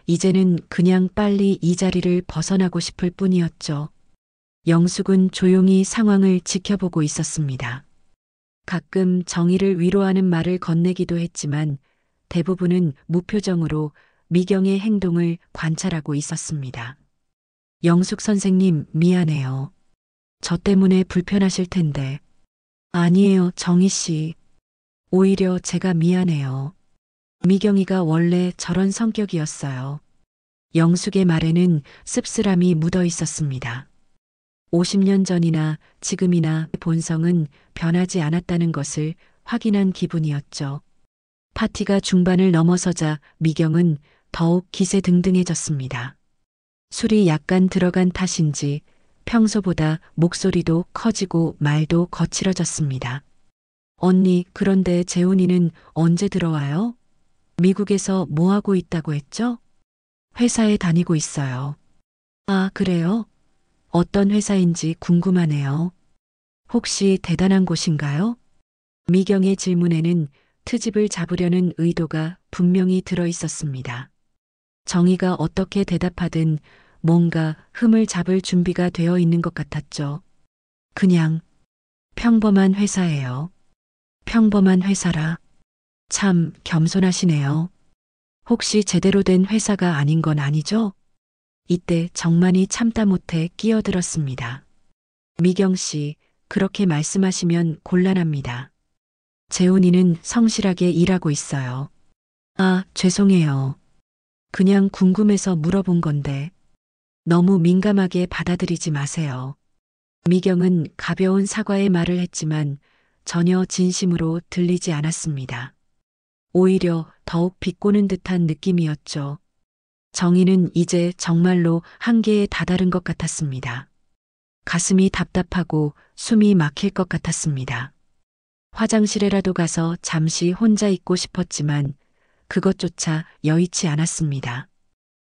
이제는 그냥 빨리 이 자리를 벗어나고 싶을 뿐이었죠. 영숙은 조용히 상황을 지켜보고 있었습니다. 가끔 정희를 위로하는 말을 건네기도 했지만 대부분은 무표정으로 미경의 행동을 관찰하고 있었습니다. 영숙 선생님, 미안해요. 저 때문에 불편하실 텐데. 아니에요, 정희 씨. 오히려 제가 미안해요. 미경이가 원래 저런 성격이었어요. 영숙의 말에는 씁쓸함이 묻어 있었습니다. 50년 전이나 지금이나 본성은 변하지 않았다는 것을 확인한 기분이었죠. 파티가 중반을 넘어서자 미경은 더욱 기세등등해졌습니다. 술이 약간 들어간 탓인지 평소보다 목소리도 커지고 말도 거칠어졌습니다. 언니, 그런데 재훈이는 언제 들어와요? 미국에서 뭐 하고 있다고 했죠? 회사에 다니고 있어요. 아, 그래요? 어떤 회사인지 궁금하네요. 혹시 대단한 곳인가요? 미경의 질문에는 트집을 잡으려는 의도가 분명히 들어 있었습니다. 정희가 어떻게 대답하든 뭔가 흠을 잡을 준비가 되어 있는 것 같았죠. 그냥 평범한 회사예요. 평범한 회사라. 참 겸손하시네요. 혹시 제대로 된 회사가 아닌 건 아니죠? 이때 정만이 참다 못해 끼어들었습니다. 미경 씨, 그렇게 말씀하시면 곤란합니다. 재훈이는 성실하게 일하고 있어요. 아, 죄송해요. 그냥 궁금해서 물어본 건데. 너무 민감하게 받아들이지 마세요. 미경은 가벼운 사과의 말을 했지만 전혀 진심으로 들리지 않았습니다. 오히려 더욱 비꼬는 듯한 느낌이었죠. 정희는 이제 정말로 한계에 다다른 것 같았습니다. 가슴이 답답하고 숨이 막힐 것 같았습니다. 화장실에라도 가서 잠시 혼자 있고 싶었지만 그것조차 여의치 않았습니다.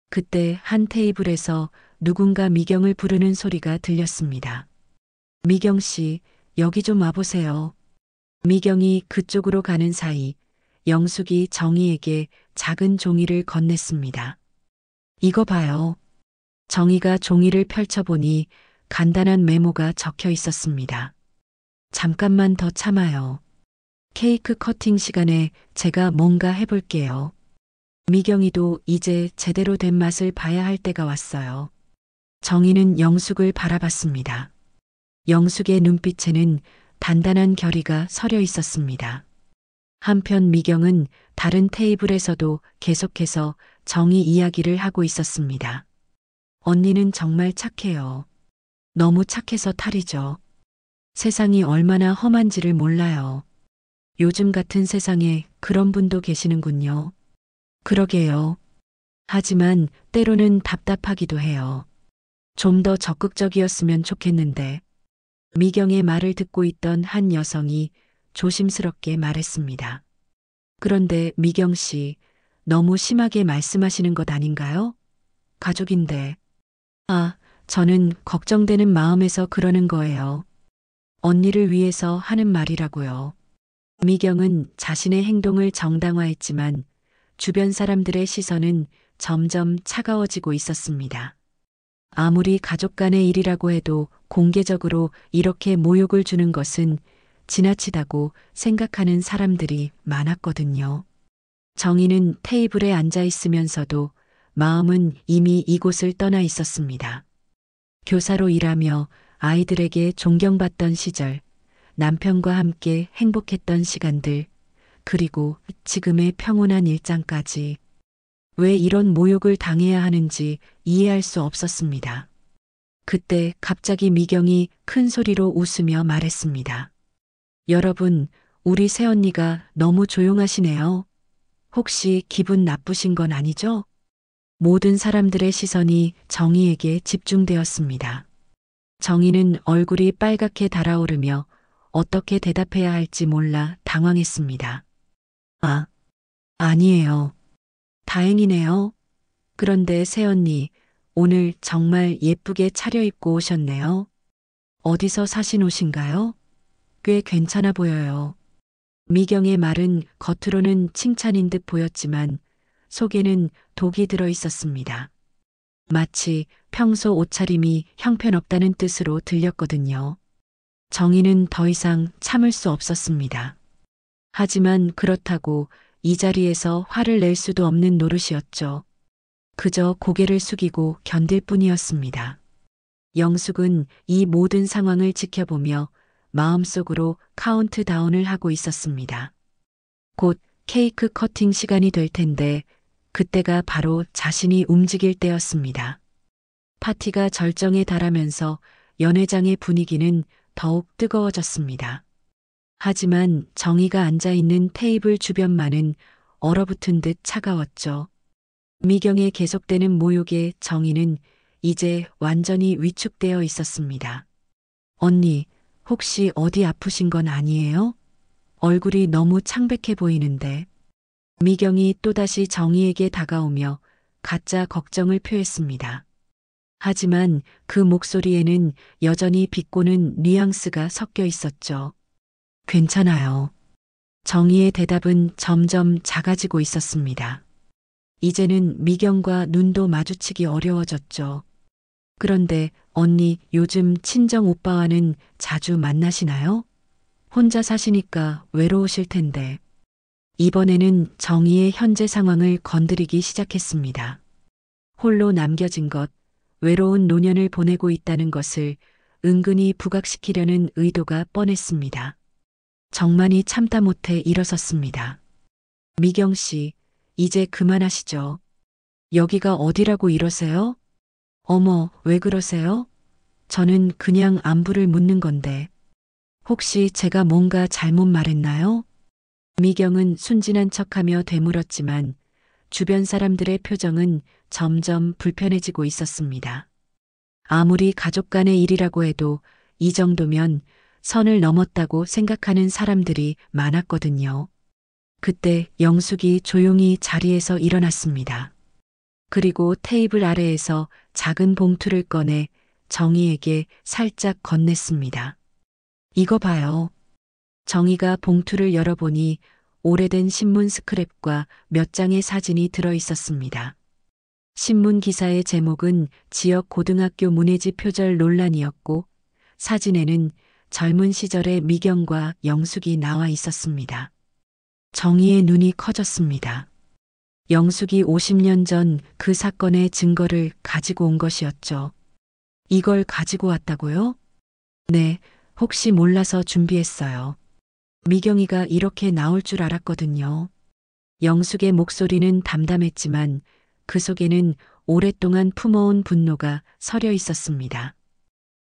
그때 한 테이블에서 누군가 미경을 부르는 소리가 들렸습니다. 미경 씨, 여기 좀 와보세요. 미경이 그쪽으로 가는 사이 영숙이 정희에게 작은 종이를 건넸습니다. 이거 봐요. 정희가 종이를 펼쳐보니 간단한 메모가 적혀 있었습니다. 잠깐만 더 참아요. 케이크 커팅 시간에 제가 뭔가 해볼게요. 미경이도 이제 제대로 된 맛을 봐야 할 때가 왔어요. 정희는 영숙을 바라봤습니다. 영숙의 눈빛에는 단단한 결의가 서려 있었습니다. 한편 미경은 다른 테이블에서도 계속해서 정희 이야기를 하고 있었습니다. 언니는 정말 착해요. 너무 착해서 탈이죠. 세상이 얼마나 험한지를 몰라요. 요즘 같은 세상에 그런 분도 계시는군요. 그러게요. 하지만 때로는 답답하기도 해요. 좀 더 적극적이었으면 좋겠는데. 미경의 말을 듣고 있던 한 여성이 조심스럽게 말했습니다. 그런데 미경 씨, 너무 심하게 말씀하시는 것 아닌가요? 가족인데. 아, 저는 걱정되는 마음에서 그러는 거예요. 언니를 위해서 하는 말이라고요. 미경은 자신의 행동을 정당화했지만 주변 사람들의 시선은 점점 차가워지고 있었습니다. 아무리 가족 간의 일이라고 해도 공개적으로 이렇게 모욕을 주는 것은 지나치다고 생각하는 사람들이 많았거든요. 정희는 테이블에 앉아 있으면서도 마음은 이미 이곳을 떠나 있었습니다. 교사로 일하며 아이들에게 존경받던 시절, 남편과 함께 행복했던 시간들, 그리고 지금의 평온한 일상까지 왜 이런 모욕을 당해야 하는지 이해할 수 없었습니다. 그때 갑자기 미경이 큰 소리로 웃으며 말했습니다. 여러분, 우리 새언니가 너무 조용하시네요. 혹시 기분 나쁘신 건 아니죠? 모든 사람들의 시선이 정희에게 집중되었습니다. 정희는 얼굴이 빨갛게 달아오르며 어떻게 대답해야 할지 몰라 당황했습니다. 아, 아니에요. 다행이네요. 그런데 새언니, 오늘 정말 예쁘게 차려입고 오셨네요. 어디서 사신 옷인가요? 꽤 괜찮아 보여요. 미경의 말은 겉으로는 칭찬인 듯 보였지만 속에는 독이 들어 있었습니다. 마치 평소 옷차림이 형편없다는 뜻으로 들렸거든요. 정희는 더 이상 참을 수 없었습니다. 하지만 그렇다고 이 자리에서 화를 낼 수도 없는 노릇이었죠. 그저 고개를 숙이고 견딜 뿐이었습니다. 영숙은 이 모든 상황을 지켜보며 마음속으로 카운트다운을 하고 있었습니다. 곧 케이크 커팅 시간이 될 텐데 그때가 바로 자신이 움직일 때였습니다. 파티가 절정에 달하면서 연회장의 분위기는 더욱 뜨거워졌습니다. 하지만 정희가 앉아있는 테이블 주변만은 얼어붙은 듯 차가웠죠. 미경의 계속되는 모욕에 정희는 이제 완전히 위축되어 있었습니다. 언니, 혹시 어디 아프신 건 아니에요? 얼굴이 너무 창백해 보이는데. 미경이 또다시 정희에게 다가오며 가짜 걱정을 표했습니다. 하지만 그 목소리에는 여전히 비꼬는 뉘앙스가 섞여 있었죠. 괜찮아요. 정희의 대답은 점점 작아지고 있었습니다. 이제는 미경과 눈도 마주치기 어려워졌죠. 그런데 언니, 요즘 친정 오빠와는 자주 만나시나요? 혼자 사시니까 외로우실 텐데. 이번에는 정희의 현재 상황을 건드리기 시작했습니다. 홀로 남겨진 것, 외로운 노년을 보내고 있다는 것을 은근히 부각시키려는 의도가 뻔했습니다. 정만이 참다 못해 일어섰습니다. 미경 씨, 이제 그만하시죠. 여기가 어디라고 이러세요? 어머, 왜 그러세요? 저는 그냥 안부를 묻는 건데. 혹시 제가 뭔가 잘못 말했나요? 미경은 순진한 척하며 되물었지만 주변 사람들의 표정은 점점 불편해지고 있었습니다. 아무리 가족 간의 일이라고 해도 이 정도면 선을 넘었다고 생각하는 사람들이 많았거든요. 그때 영숙이 조용히 자리에서 일어났습니다. 그리고 테이블 아래에서 작은 봉투를 꺼내 정희에게 살짝 건넸습니다. 이거 봐요. 정희가 봉투를 열어보니 오래된 신문 스크랩과 몇 장의 사진이 들어 있었습니다. 신문 기사의 제목은 지역 고등학교 문해지 표절 논란이었고 사진에는 젊은 시절의 미경과 영숙이 나와 있었습니다. 정희의 눈이 커졌습니다. 영숙이 50년 전 그 사건의 증거를 가지고 온 것이었죠. 이걸 가지고 왔다고요? 네, 혹시 몰라서 준비했어요. 미경이가 이렇게 나올 줄 알았거든요. 영숙의 목소리는 담담했지만 그 속에는 오랫동안 품어온 분노가 서려 있었습니다.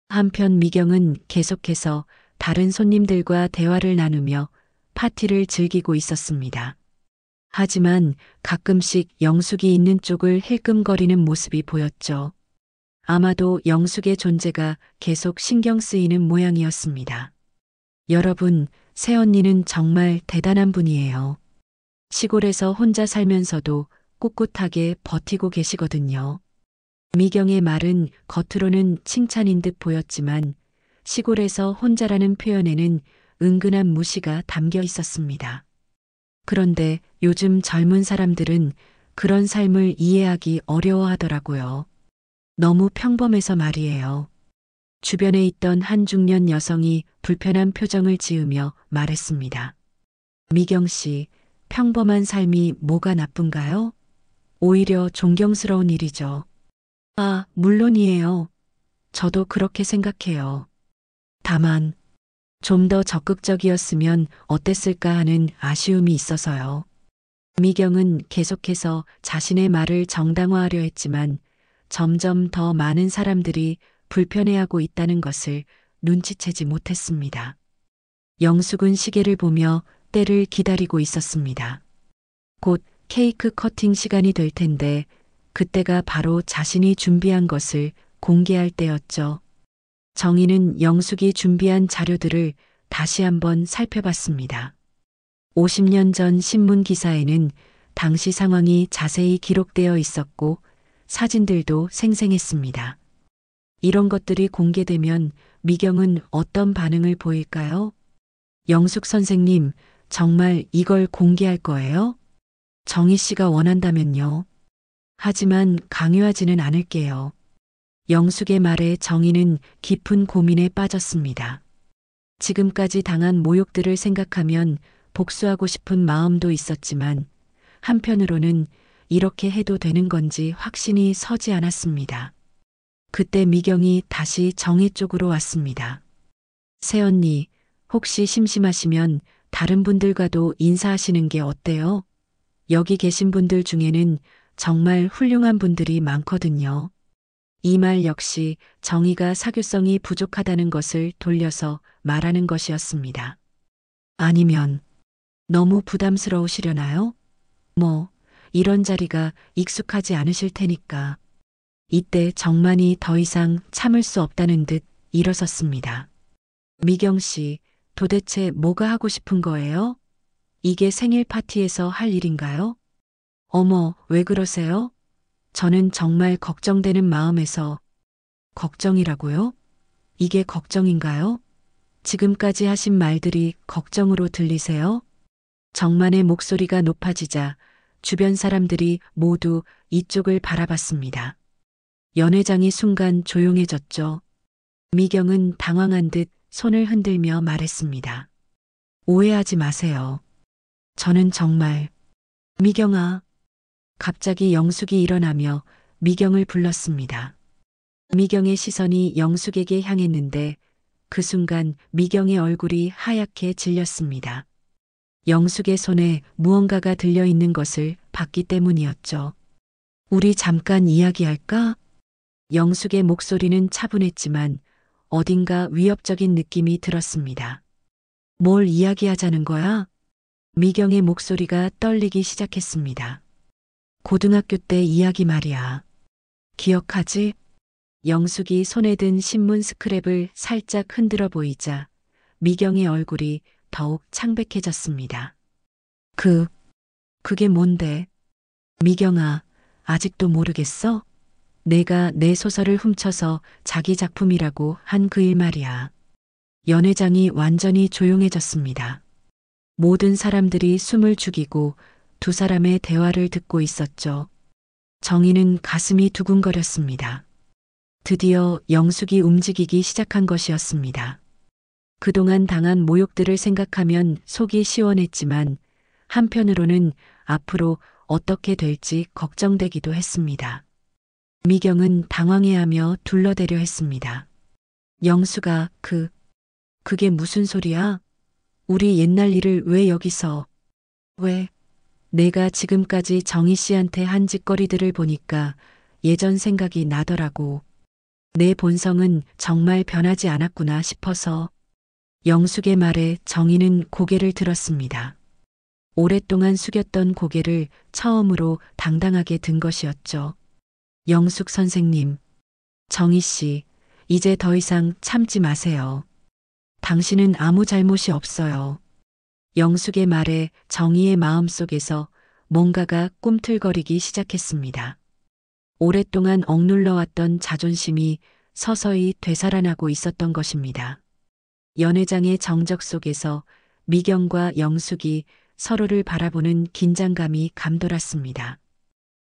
한편 미경은 계속해서 다른 손님들과 대화를 나누며 파티를 즐기고 있었습니다. 하지만 가끔씩 영숙이 있는 쪽을 힐끔거리는 모습이 보였죠. 아마도 영숙의 존재가 계속 신경 쓰이는 모양이었습니다. 여러분, 새언니는 정말 대단한 분이에요. 시골에서 혼자 살면서도 꿋꿋하게 버티고 계시거든요. 미경의 말은 겉으로는 칭찬인 듯 보였지만 시골에서 혼자라는 표현에는 은근한 무시가 담겨 있었습니다. 그런데 요즘 젊은 사람들은 그런 삶을 이해하기 어려워하더라고요. 너무 평범해서 말이에요. 주변에 있던 한 중년 여성이 불편한 표정을 지으며 말했습니다. 미경 씨, 평범한 삶이 뭐가 나쁜가요? 오히려 존경스러운 일이죠. 아, 물론이에요. 저도 그렇게 생각해요. 다만, 좀 더 적극적이었으면 어땠을까 하는 아쉬움이 있어서요. 미경은 계속해서 자신의 말을 정당화하려 했지만 점점 더 많은 사람들이 불편해하고 있다는 것을 눈치채지 못했습니다. 영숙은 시계를 보며 때를 기다리고 있었습니다. 곧 케이크 커팅 시간이 될 텐데 그때가 바로 자신이 준비한 것을 공개할 때였죠. 정희는 영숙이 준비한 자료들을 다시 한번 살펴봤습니다. 50년 전 신문 기사에는 당시 상황이 자세히 기록되어 있었고 사진들도 생생했습니다. 이런 것들이 공개되면 미경은 어떤 반응을 보일까요? 영숙 선생님, 정말 이걸 공개할 거예요? 정희 씨가 원한다면요. 하지만 강요하지는 않을게요. 영숙의 말에 정희는 깊은 고민에 빠졌습니다. 지금까지 당한 모욕들을 생각하면 복수하고 싶은 마음도 있었지만 한편으로는 이렇게 해도 되는 건지 확신이 서지 않았습니다. 그때 미경이 다시 정희 쪽으로 왔습니다. 새언니, 혹시 심심하시면 다른 분들과도 인사하시는 게 어때요? 여기 계신 분들 중에는 정말 훌륭한 분들이 많거든요. 이 말 역시 정희가 사교성이 부족하다는 것을 돌려서 말하는 것이었습니다. 아니면 너무 부담스러우시려나요? 뭐, 이런 자리가 익숙하지 않으실 테니까. 이때 정만이 더 이상 참을 수 없다는 듯 일어섰습니다. 미경 씨, 도대체 뭐가 하고 싶은 거예요? 이게 생일 파티에서 할 일인가요? 어머, 왜 그러세요? 저는 정말 걱정되는 마음에서. 걱정이라고요? 이게 걱정인가요? 지금까지 하신 말들이 걱정으로 들리세요? 정만의 목소리가 높아지자 주변 사람들이 모두 이쪽을 바라봤습니다. 연회장이 순간 조용해졌죠. 미경은 당황한 듯 손을 흔들며 말했습니다. 오해하지 마세요. 저는 정말. 미경아. 갑자기 영숙이 일어나며 미경을 불렀습니다. 미경의 시선이 영숙에게 향했는데 그 순간 미경의 얼굴이 하얗게 질렸습니다. 영숙의 손에 무언가가 들려 있는 것을 봤기 때문이었죠. 우리 잠깐 이야기할까? 영숙의 목소리는 차분했지만 어딘가 위협적인 느낌이 들었습니다. 뭘 이야기하자는 거야? 미경의 목소리가 떨리기 시작했습니다. 고등학교 때 이야기 말이야. 기억하지? 영숙이 손에 든 신문 스크랩을 살짝 흔들어 보이자 미경의 얼굴이 더욱 창백해졌습니다. 그게 뭔데? 미경아, 아직도 모르겠어? 내가 내 소설을 훔쳐서 자기 작품이라고 한 그 일 말이야. 연회장이 완전히 조용해졌습니다. 모든 사람들이 숨을 죽이고 두 사람의 대화를 듣고 있었죠. 정희는 가슴이 두근거렸습니다. 드디어 영숙이 움직이기 시작한 것이었습니다. 그동안 당한 모욕들을 생각하면 속이 시원했지만 한편으로는 앞으로 어떻게 될지 걱정되기도 했습니다. 미경은 당황해하며 둘러대려 했습니다. 영숙아, 그게 무슨 소리야? 우리 옛날 일을 왜 여기서? 왜? 내가 지금까지 정희 씨한테 한 짓거리들을 보니까 예전 생각이 나더라고. 내 본성은 정말 변하지 않았구나 싶어서. 영숙의 말에 정희는 고개를 들었습니다. 오랫동안 숙였던 고개를 처음으로 당당하게 든 것이었죠. 영숙 선생님, 정희 씨, 이제 더 이상 참지 마세요. 당신은 아무 잘못이 없어요. 영숙의 말에 정희의 마음속에서 뭔가가 꿈틀거리기 시작했습니다. 오랫동안 억눌러왔던 자존심이 서서히 되살아나고 있었던 것입니다. 연회장의 정적 속에서 미경과 영숙이 서로를 바라보는 긴장감이 감돌았습니다.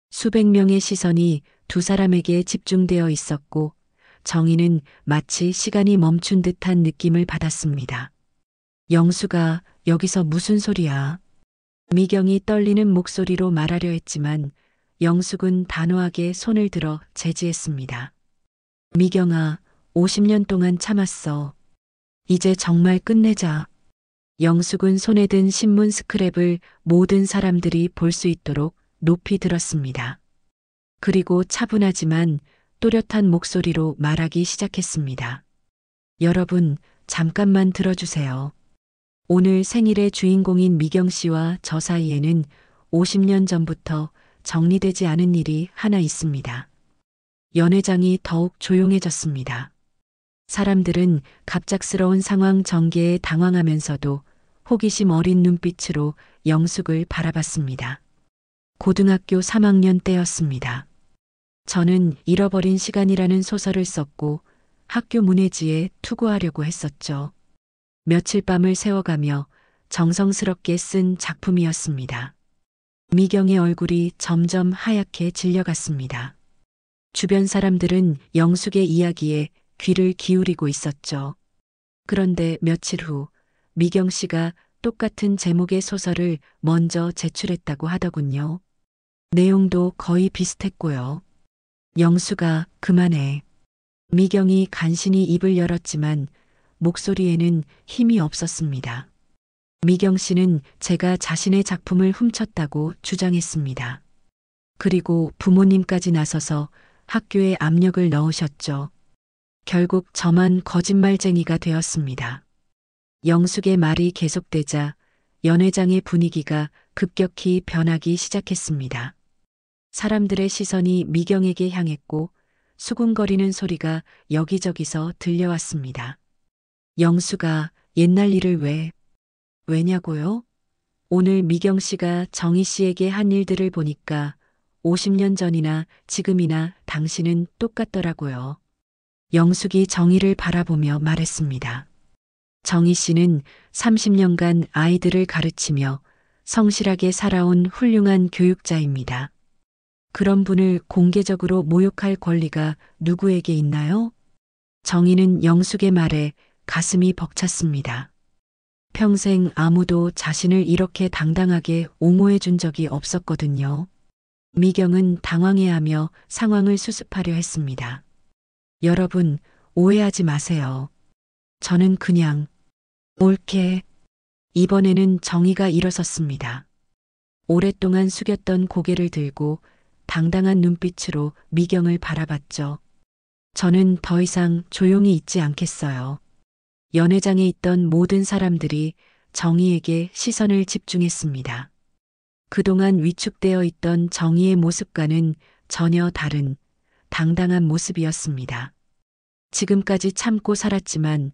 수백 명의 시선이 두 사람에게 집중되어 있었고 정희는 마치 시간이 멈춘 듯한 느낌을 받았습니다. 영숙아, 여기서 무슨 소리야? 미경이 떨리는 목소리로 말하려 했지만 영숙은 단호하게 손을 들어 제지했습니다. 미경아, 50년 동안 참았어. 이제 정말 끝내자. 영숙은 손에 든 신문 스크랩을 모든 사람들이 볼 수 있도록 높이 들었습니다. 그리고 차분하지만 또렷한 목소리로 말하기 시작했습니다. 여러분, 잠깐만 들어주세요. 오늘 생일의 주인공인 미경 씨와 저 사이에는 50년 전부터 정리되지 않은 일이 하나 있습니다. 연회장이 더욱 조용해졌습니다. 사람들은 갑작스러운 상황 전개에 당황하면서도 호기심 어린 눈빛으로 영숙을 바라봤습니다. 고등학교 3학년 때였습니다. 저는 잃어버린 시간이라는 소설을 썼고 학교 문해지에 투고하려고 했었죠. 며칠 밤을 새워가며 정성스럽게 쓴 작품이었습니다. 미경의 얼굴이 점점 하얗게 질려갔습니다. 주변 사람들은 영숙의 이야기에 귀를 기울이고 있었죠. 그런데 며칠 후 미경 씨가 똑같은 제목의 소설을 먼저 제출했다고 하더군요. 내용도 거의 비슷했고요. 영숙아, 그만해. 미경이 간신히 입을 열었지만 목소리에는 힘이 없었습니다. 미경 씨는 제가 자신의 작품을 훔쳤다고 주장했습니다. 그리고 부모님까지 나서서 학교에 압력을 넣으셨죠. 결국 저만 거짓말쟁이가 되었습니다. 영숙의 말이 계속되자 연회장의 분위기가 급격히 변하기 시작했습니다. 사람들의 시선이 미경에게 향했고 수군거리는 소리가 여기저기서 들려왔습니다. 영숙아, 옛날 일을 왜냐고요? 오늘 미경 씨가 정희 씨에게 한 일들을 보니까 50년 전이나 지금이나 당신은 똑같더라고요. 영숙이 정희를 바라보며 말했습니다. 정희 씨는 30년간 아이들을 가르치며 성실하게 살아온 훌륭한 교육자입니다. 그런 분을 공개적으로 모욕할 권리가 누구에게 있나요? 정희는 영숙의 말에 가슴이 벅찼습니다. 평생 아무도 자신을 이렇게 당당하게 옹호해 준 적이 없었거든요. 미경은 당황해하며 상황을 수습하려 했습니다. 여러분, 오해하지 마세요. 저는 그냥 옳게. 이번에는 정의가 일어섰습니다. 오랫동안 숙였던 고개를 들고 당당한 눈빛으로 미경을 바라봤죠. 저는 더 이상 조용히 있지 않겠어요. 연회장에 있던 모든 사람들이 정의에게 시선을 집중했습니다. 그동안 위축되어 있던 정의의 모습과는 전혀 다른 당당한 모습이었습니다. 지금까지 참고 살았지만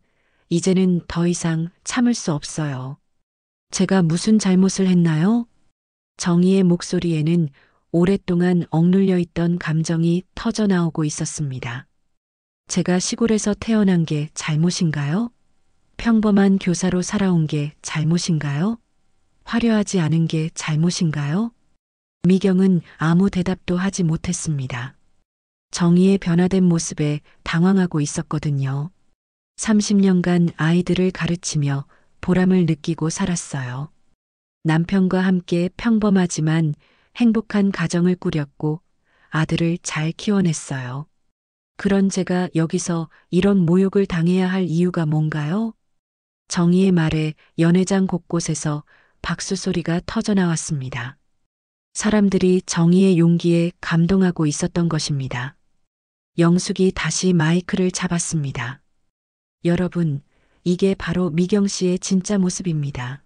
이제는 더 이상 참을 수 없어요. 제가 무슨 잘못을 했나요? 정의의 목소리에는 오랫동안 억눌려 있던 감정이 터져 나오고 있었습니다. 제가 시골에서 태어난 게 잘못인가요? 평범한 교사로 살아온 게 잘못인가요? 화려하지 않은 게 잘못인가요? 미경은 아무 대답도 하지 못했습니다. 정의의 변화된 모습에 당황하고 있었거든요. 30년간 아이들을 가르치며 보람을 느끼고 살았어요. 남편과 함께 평범하지만 행복한 가정을 꾸렸고 아들을 잘 키워냈어요. 그런 제가 여기서 이런 모욕을 당해야 할 이유가 뭔가요? 정의의 말에 연회장 곳곳에서 박수 소리가 터져 나왔습니다. 사람들이 정의의 용기에 감동하고 있었던 것입니다. 영숙이 다시 마이크를 잡았습니다. 여러분, 이게 바로 미경 씨의 진짜 모습입니다.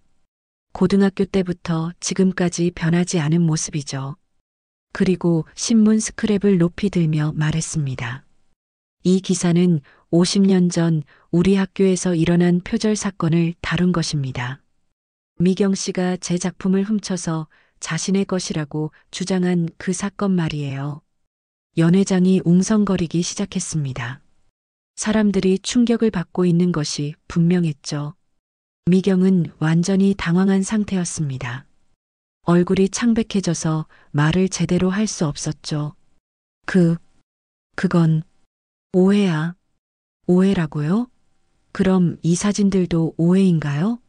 고등학교 때부터 지금까지 변하지 않은 모습이죠. 그리고 신문 스크랩을 높이 들며 말했습니다. 이 기사는 50년 전 우리 학교에서 일어난 표절 사건을 다룬 것입니다. 미경 씨가 제 작품을 훔쳐서 자신의 것이라고 주장한 그 사건 말이에요. 연회장이 웅성거리기 시작했습니다. 사람들이 충격을 받고 있는 것이 분명했죠. 미경은 완전히 당황한 상태였습니다. 얼굴이 창백해져서 말을 제대로 할 수 없었죠. 그건 오해야. 오해라고요? 그럼 이 사진들도 오해인가요?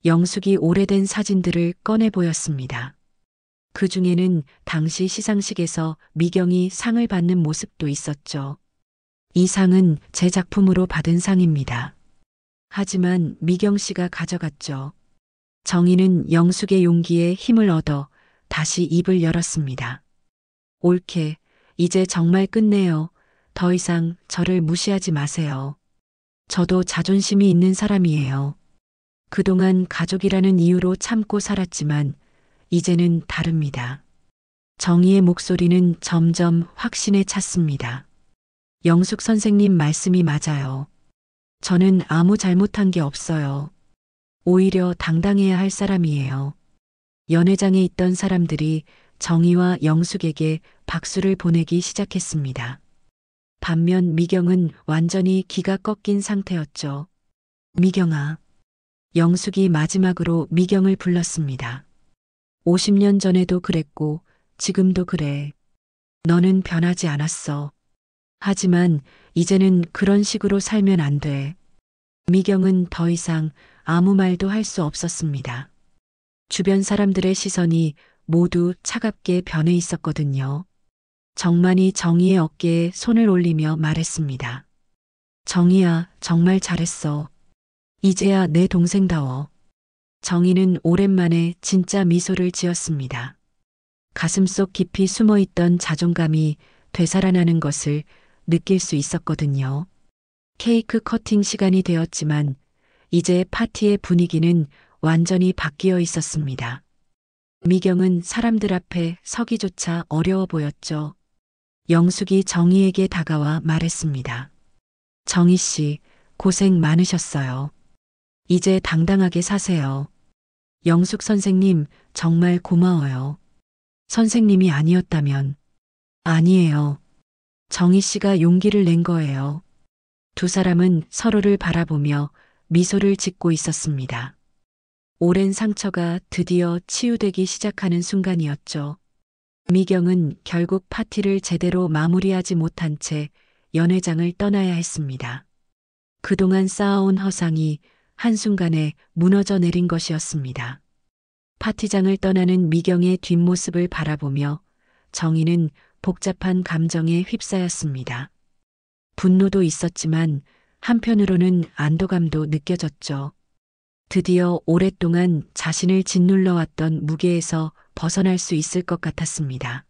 영숙이 오래된 사진들을 꺼내 보였습니다. 그 중에는 당시 시상식에서 미경이 상을 받는 모습도 있었죠. 이 상은 제 작품으로 받은 상입니다. 하지만 미경 씨가 가져갔죠. 정희는 영숙의 용기에 힘을 얻어 다시 입을 열었습니다. 옳게, 이제 정말 끝내요. 더 이상 저를 무시하지 마세요. 저도 자존심이 있는 사람이에요. 그동안 가족이라는 이유로 참고 살았지만 이제는 다릅니다. 정의의 목소리는 점점 확신에 찼습니다. 영숙 선생님 말씀이 맞아요. 저는 아무 잘못한 게 없어요. 오히려 당당해야 할 사람이에요. 연회장에 있던 사람들이 정의와 영숙에게 박수를 보내기 시작했습니다. 반면 미경은 완전히 기가 꺾인 상태였죠. 미경아. 영숙이 마지막으로 미경을 불렀습니다. 50년 전에도 그랬고 지금도 그래. 너는 변하지 않았어. 하지만 이제는 그런 식으로 살면 안 돼. 미경은 더 이상 아무 말도 할 수 없었습니다. 주변 사람들의 시선이 모두 차갑게 변해 있었거든요. 정만이 정희의 어깨에 손을 올리며 말했습니다. 정희야, 정말 잘했어. 이제야 내 동생다워. 정희는 오랜만에 진짜 미소를 지었습니다. 가슴속 깊이 숨어있던 자존감이 되살아나는 것을 느낄 수 있었거든요. 케이크 커팅 시간이 되었지만 이제 파티의 분위기는 완전히 바뀌어 있었습니다. 미경은 사람들 앞에 서기조차 어려워 보였죠. 영숙이 정희에게 다가와 말했습니다. 정희 씨, 고생 많으셨어요. 이제 당당하게 사세요. 영숙 선생님, 정말 고마워요. 선생님이 아니었다면. 아니에요. 정희 씨가 용기를 낸 거예요. 두 사람은 서로를 바라보며 미소를 짓고 있었습니다. 오랜 상처가 드디어 치유되기 시작하는 순간이었죠. 미경은 결국 파티를 제대로 마무리하지 못한 채 연회장을 떠나야 했습니다. 그동안 쌓아온 허상이 한순간에 무너져 내린 것이었습니다. 파티장을 떠나는 미경의 뒷모습을 바라보며 정희는 복잡한 감정에 휩싸였습니다. 분노도 있었지만 한편으로는 안도감도 느껴졌죠. 드디어 오랫동안 자신을 짓눌러왔던 무게에서 벗어날 수 있을 것 같았습니다.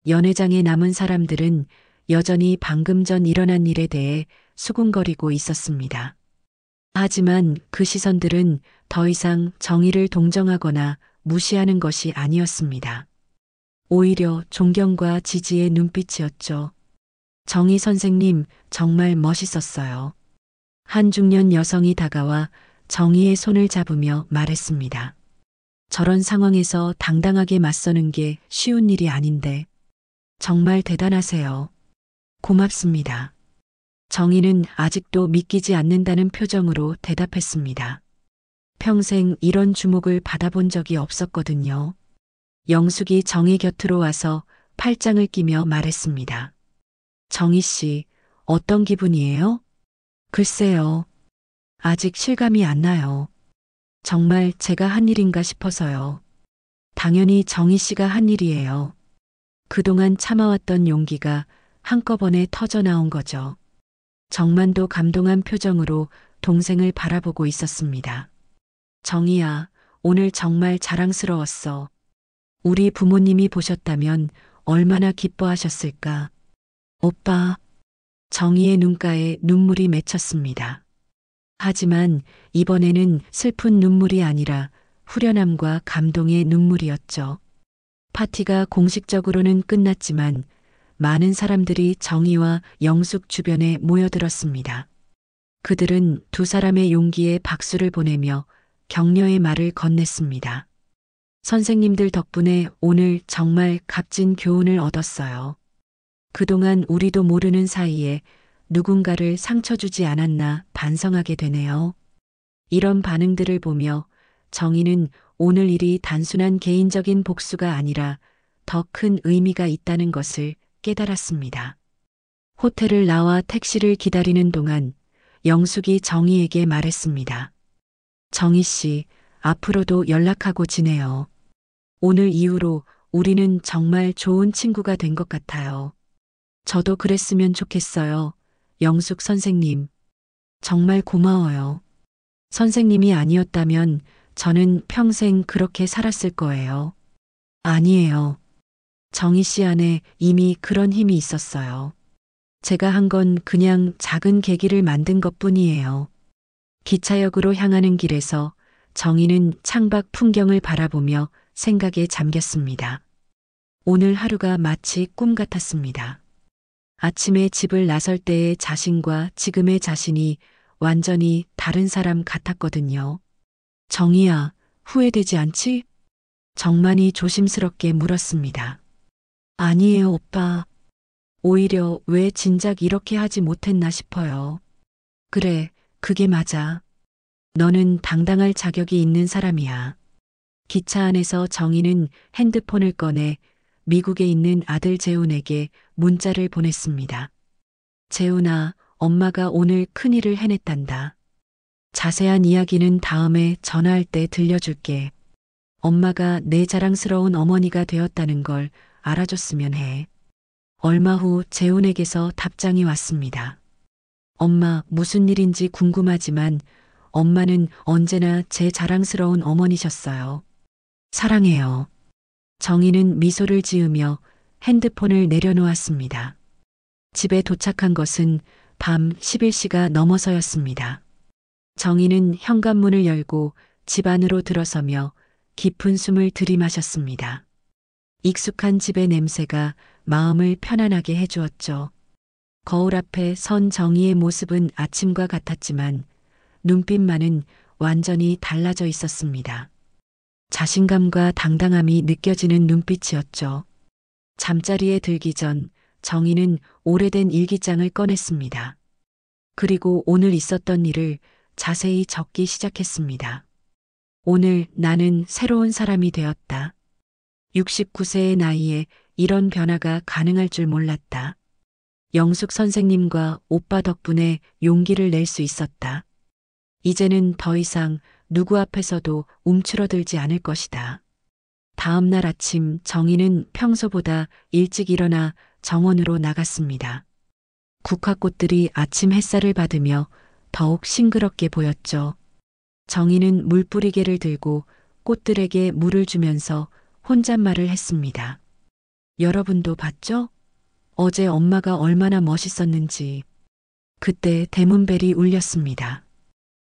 연회장에 남은 사람들은 여전히 방금 전 일어난 일에 대해 수군거리고 있었습니다. 하지만 그 시선들은 더 이상 정의를 동정하거나 무시하는 것이 아니었습니다. 오히려 존경과 지지의 눈빛이었죠. 정희 선생님 정말 멋있었어요. 한 중년 여성이 다가와 정희의 손을 잡으며 말했습니다. 저런 상황에서 당당하게 맞서는 게 쉬운 일이 아닌데 정말 대단하세요. 고맙습니다. 정희는 아직도 믿기지 않는다는 표정으로 대답했습니다. 평생 이런 주목을 받아본 적이 없었거든요. 영숙이 정희 곁으로 와서 팔짱을 끼며 말했습니다. 정희 씨, 어떤 기분이에요? 글쎄요. 아직 실감이 안 나요. 정말 제가 한 일인가 싶어서요. 당연히 정희 씨가 한 일이에요. 그동안 참아왔던 용기가 한꺼번에 터져 나온 거죠. 정만도 감동한 표정으로 동생을 바라보고 있었습니다. 정희야, 오늘 정말 자랑스러웠어. 우리 부모님이 보셨다면 얼마나 기뻐하셨을까. 오빠. 정희의 눈가에 눈물이 맺혔습니다. 하지만 이번에는 슬픈 눈물이 아니라 후련함과 감동의 눈물이었죠. 파티가 공식적으로는 끝났지만 많은 사람들이 정희와 영숙 주변에 모여들었습니다. 그들은 두 사람의 용기에 박수를 보내며 격려의 말을 건넸습니다. 선생님들 덕분에 오늘 정말 값진 교훈을 얻었어요. 그동안 우리도 모르는 사이에 누군가를 상처 주지 않았나 반성하게 되네요. 이런 반응들을 보며 정희는 오늘 일이 단순한 개인적인 복수가 아니라 더 큰 의미가 있다는 것을 깨달았습니다. 호텔을 나와 택시를 기다리는 동안 영숙이 정희에게 말했습니다. 정희 씨, 앞으로도 연락하고 지내요. 오늘 이후로 우리는 정말 좋은 친구가 된 것 같아요. 저도 그랬으면 좋겠어요. 영숙 선생님. 정말 고마워요. 선생님이 아니었다면 저는 평생 그렇게 살았을 거예요. 아니에요. 정희 씨 안에 이미 그런 힘이 있었어요. 제가 한 건 그냥 작은 계기를 만든 것뿐이에요. 기차역으로 향하는 길에서 정희는 창밖 풍경을 바라보며 생각에 잠겼습니다. 오늘 하루가 마치 꿈 같았습니다. 아침에 집을 나설 때의 자신과 지금의 자신이 완전히 다른 사람 같았거든요. 정희야, 후회되지 않지? 정만이 조심스럽게 물었습니다. 아니에요, 오빠. 오히려 왜 진작 이렇게 하지 못했나 싶어요. 그래, 그게 맞아. 너는 당당할 자격이 있는 사람이야. 기차 안에서 정희는 핸드폰을 꺼내 미국에 있는 아들 재훈에게 문자를 보냈습니다. 재훈아, 엄마가 오늘 큰일을 해냈단다. 자세한 이야기는 다음에 전화할 때 들려줄게. 엄마가 내 자랑스러운 어머니가 되었다는 걸 알아줬으면 해. 얼마 후 재훈에게서 답장이 왔습니다. 엄마, 무슨 일인지 궁금하지만 엄마는 언제나 제 자랑스러운 어머니셨어요. 사랑해요. 정희는 미소를 지으며 핸드폰을 내려놓았습니다. 집에 도착한 것은 밤 11시가 넘어서였습니다. 정희는 현관문을 열고 집 안으로 들어서며 깊은 숨을 들이마셨습니다. 익숙한 집의 냄새가 마음을 편안하게 해주었죠. 거울 앞에 선 정희의 모습은 아침과 같았지만 눈빛만은 완전히 달라져 있었습니다. 자신감과 당당함이 느껴지는 눈빛이었죠. 잠자리에 들기 전 정희는 오래된 일기장을 꺼냈습니다. 그리고 오늘 있었던 일을 자세히 적기 시작했습니다. 오늘 나는 새로운 사람이 되었다. 69세의 나이에 이런 변화가 가능할 줄 몰랐다. 영숙 선생님과 오빠 덕분에 용기를 낼 수 있었다. 이제는 더 이상 누구 앞에서도 움츠러들지 않을 것이다. 다음 날 아침 정희는 평소보다 일찍 일어나 정원으로 나갔습니다. 국화꽃들이 아침 햇살을 받으며 더욱 싱그럽게 보였죠. 정희는 물뿌리개를 들고 꽃들에게 물을 주면서 혼잣말을 했습니다. 여러분도 봤죠? 어제 엄마가 얼마나 멋있었는지. 그때 대문벨이 울렸습니다.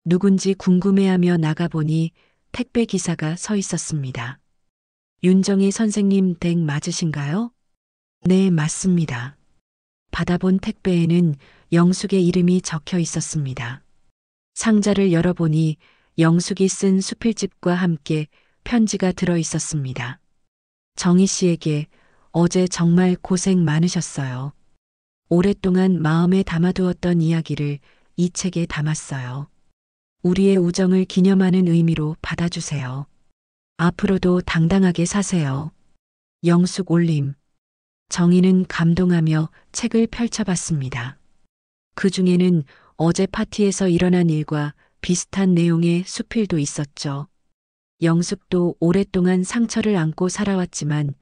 누군지 궁금해하며 나가보니 택배 기사가 서 있었습니다. 윤정희 선생님 댁 맞으신가요? 네, 맞습니다. 받아본 택배에는 영숙의 이름이 적혀 있었습니다. 상자를 열어보니 영숙이 쓴 수필집과 함께 편지가 들어 있었습니다. 정희 씨에게 어제 정말 고생 많으셨어요. 오랫동안 마음에 담아두었던 이야기를 이 책에 담았어요. 우리의 우정을 기념하는 의미로 받아주세요. 앞으로도 당당하게 사세요. 영숙 올림. 정희는 감동하며 책을 펼쳐봤습니다. 그 중에는 어제 파티에서 일어난 일과 비슷한 내용의 수필도 있었죠. 영숙도 오랫동안 상처를 안고 살아왔지만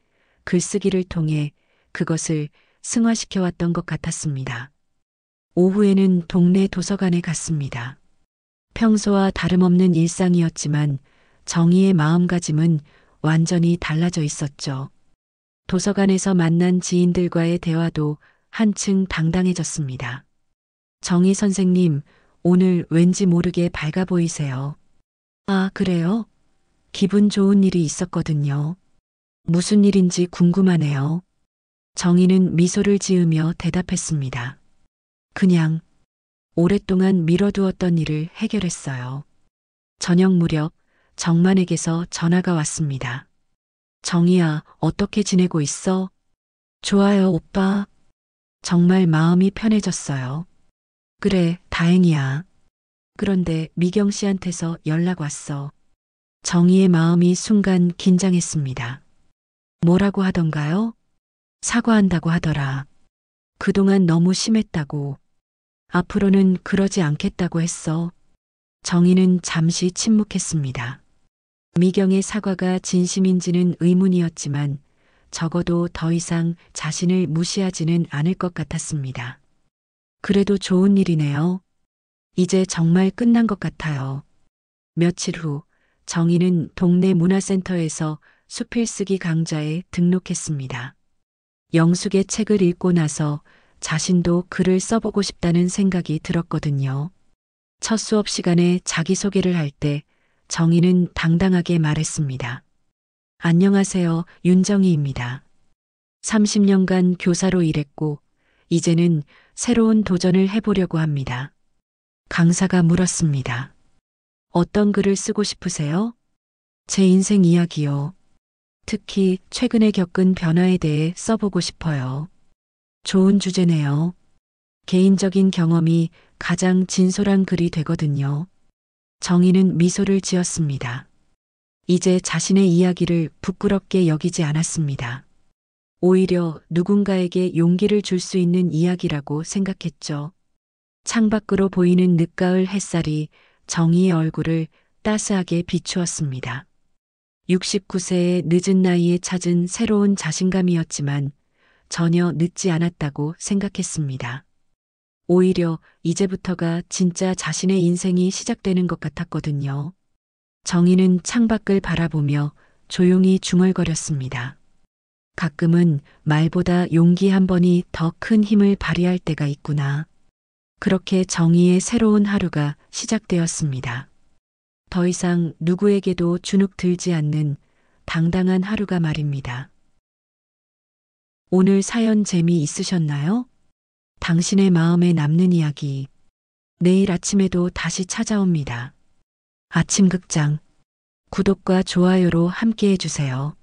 글쓰기를 통해 그것을 승화시켜왔던 것 같았습니다. 오후에는 동네 도서관에 갔습니다. 평소와 다름없는 일상이었지만 정희의 마음가짐은 완전히 달라져 있었죠. 도서관에서 만난 지인들과의 대화도 한층 당당해졌습니다. 정희 선생님, 오늘 왠지 모르게 밝아 보이세요. 아, 그래요? 기분 좋은 일이 있었거든요. 무슨 일인지 궁금하네요. 정희는 미소를 지으며 대답했습니다. 그냥 오랫동안 미뤄두었던 일을 해결했어요. 저녁 무렵 정만에게서 전화가 왔습니다. 정희야, 어떻게 지내고 있어? 좋아요, 오빠. 정말 마음이 편해졌어요. 그래, 다행이야. 그런데 미경 씨한테서 연락 왔어. 정희의 마음이 순간 긴장했습니다. 뭐라고 하던가요? 사과한다고 하더라. 그동안 너무 심했다고. 앞으로는 그러지 않겠다고 했어. 정희는 잠시 침묵했습니다. 미경의 사과가 진심인지는 의문이었지만 적어도 더 이상 자신을 무시하지는 않을 것 같았습니다. 그래도 좋은 일이네요. 이제 정말 끝난 것 같아요. 며칠 후 정희는 동네 문화센터에서 수필쓰기 강좌에 등록했습니다. 영숙의 책을 읽고 나서 자신도 글을 써보고 싶다는 생각이 들었거든요. 첫 수업 시간에 자기소개를 할 때 정희는 당당하게 말했습니다. 안녕하세요, 윤정희입니다. 30년간 교사로 일했고 이제는 새로운 도전을 해보려고 합니다. 강사가 물었습니다. 어떤 글을 쓰고 싶으세요? 제 인생 이야기요. 특히 최근에 겪은 변화에 대해 써보고 싶어요. 좋은 주제네요. 개인적인 경험이 가장 진솔한 글이 되거든요. 정희는 미소를 지었습니다. 이제 자신의 이야기를 부끄럽게 여기지 않았습니다. 오히려 누군가에게 용기를 줄 수 있는 이야기라고 생각했죠. 창밖으로 보이는 늦가을 햇살이 정희의 얼굴을 따스하게 비추었습니다. 69세의 늦은 나이에 찾은 새로운 자신감이었지만 전혀 늦지 않았다고 생각했습니다. 오히려 이제부터가 진짜 자신의 인생이 시작되는 것 같았거든요. 정희는 창밖을 바라보며 조용히 중얼거렸습니다. 가끔은 말보다 용기 한 번이 더 큰 힘을 발휘할 때가 있구나. 그렇게 정희의 새로운 하루가 시작되었습니다. 더 이상 누구에게도 주눅 들지 않는 당당한 하루가 말입니다. 오늘 사연 재미있으셨나요? 당신의 마음에 남는 이야기. 내일 아침에도 다시 찾아옵니다. 아침극장. 구독과 좋아요로 함께 해주세요.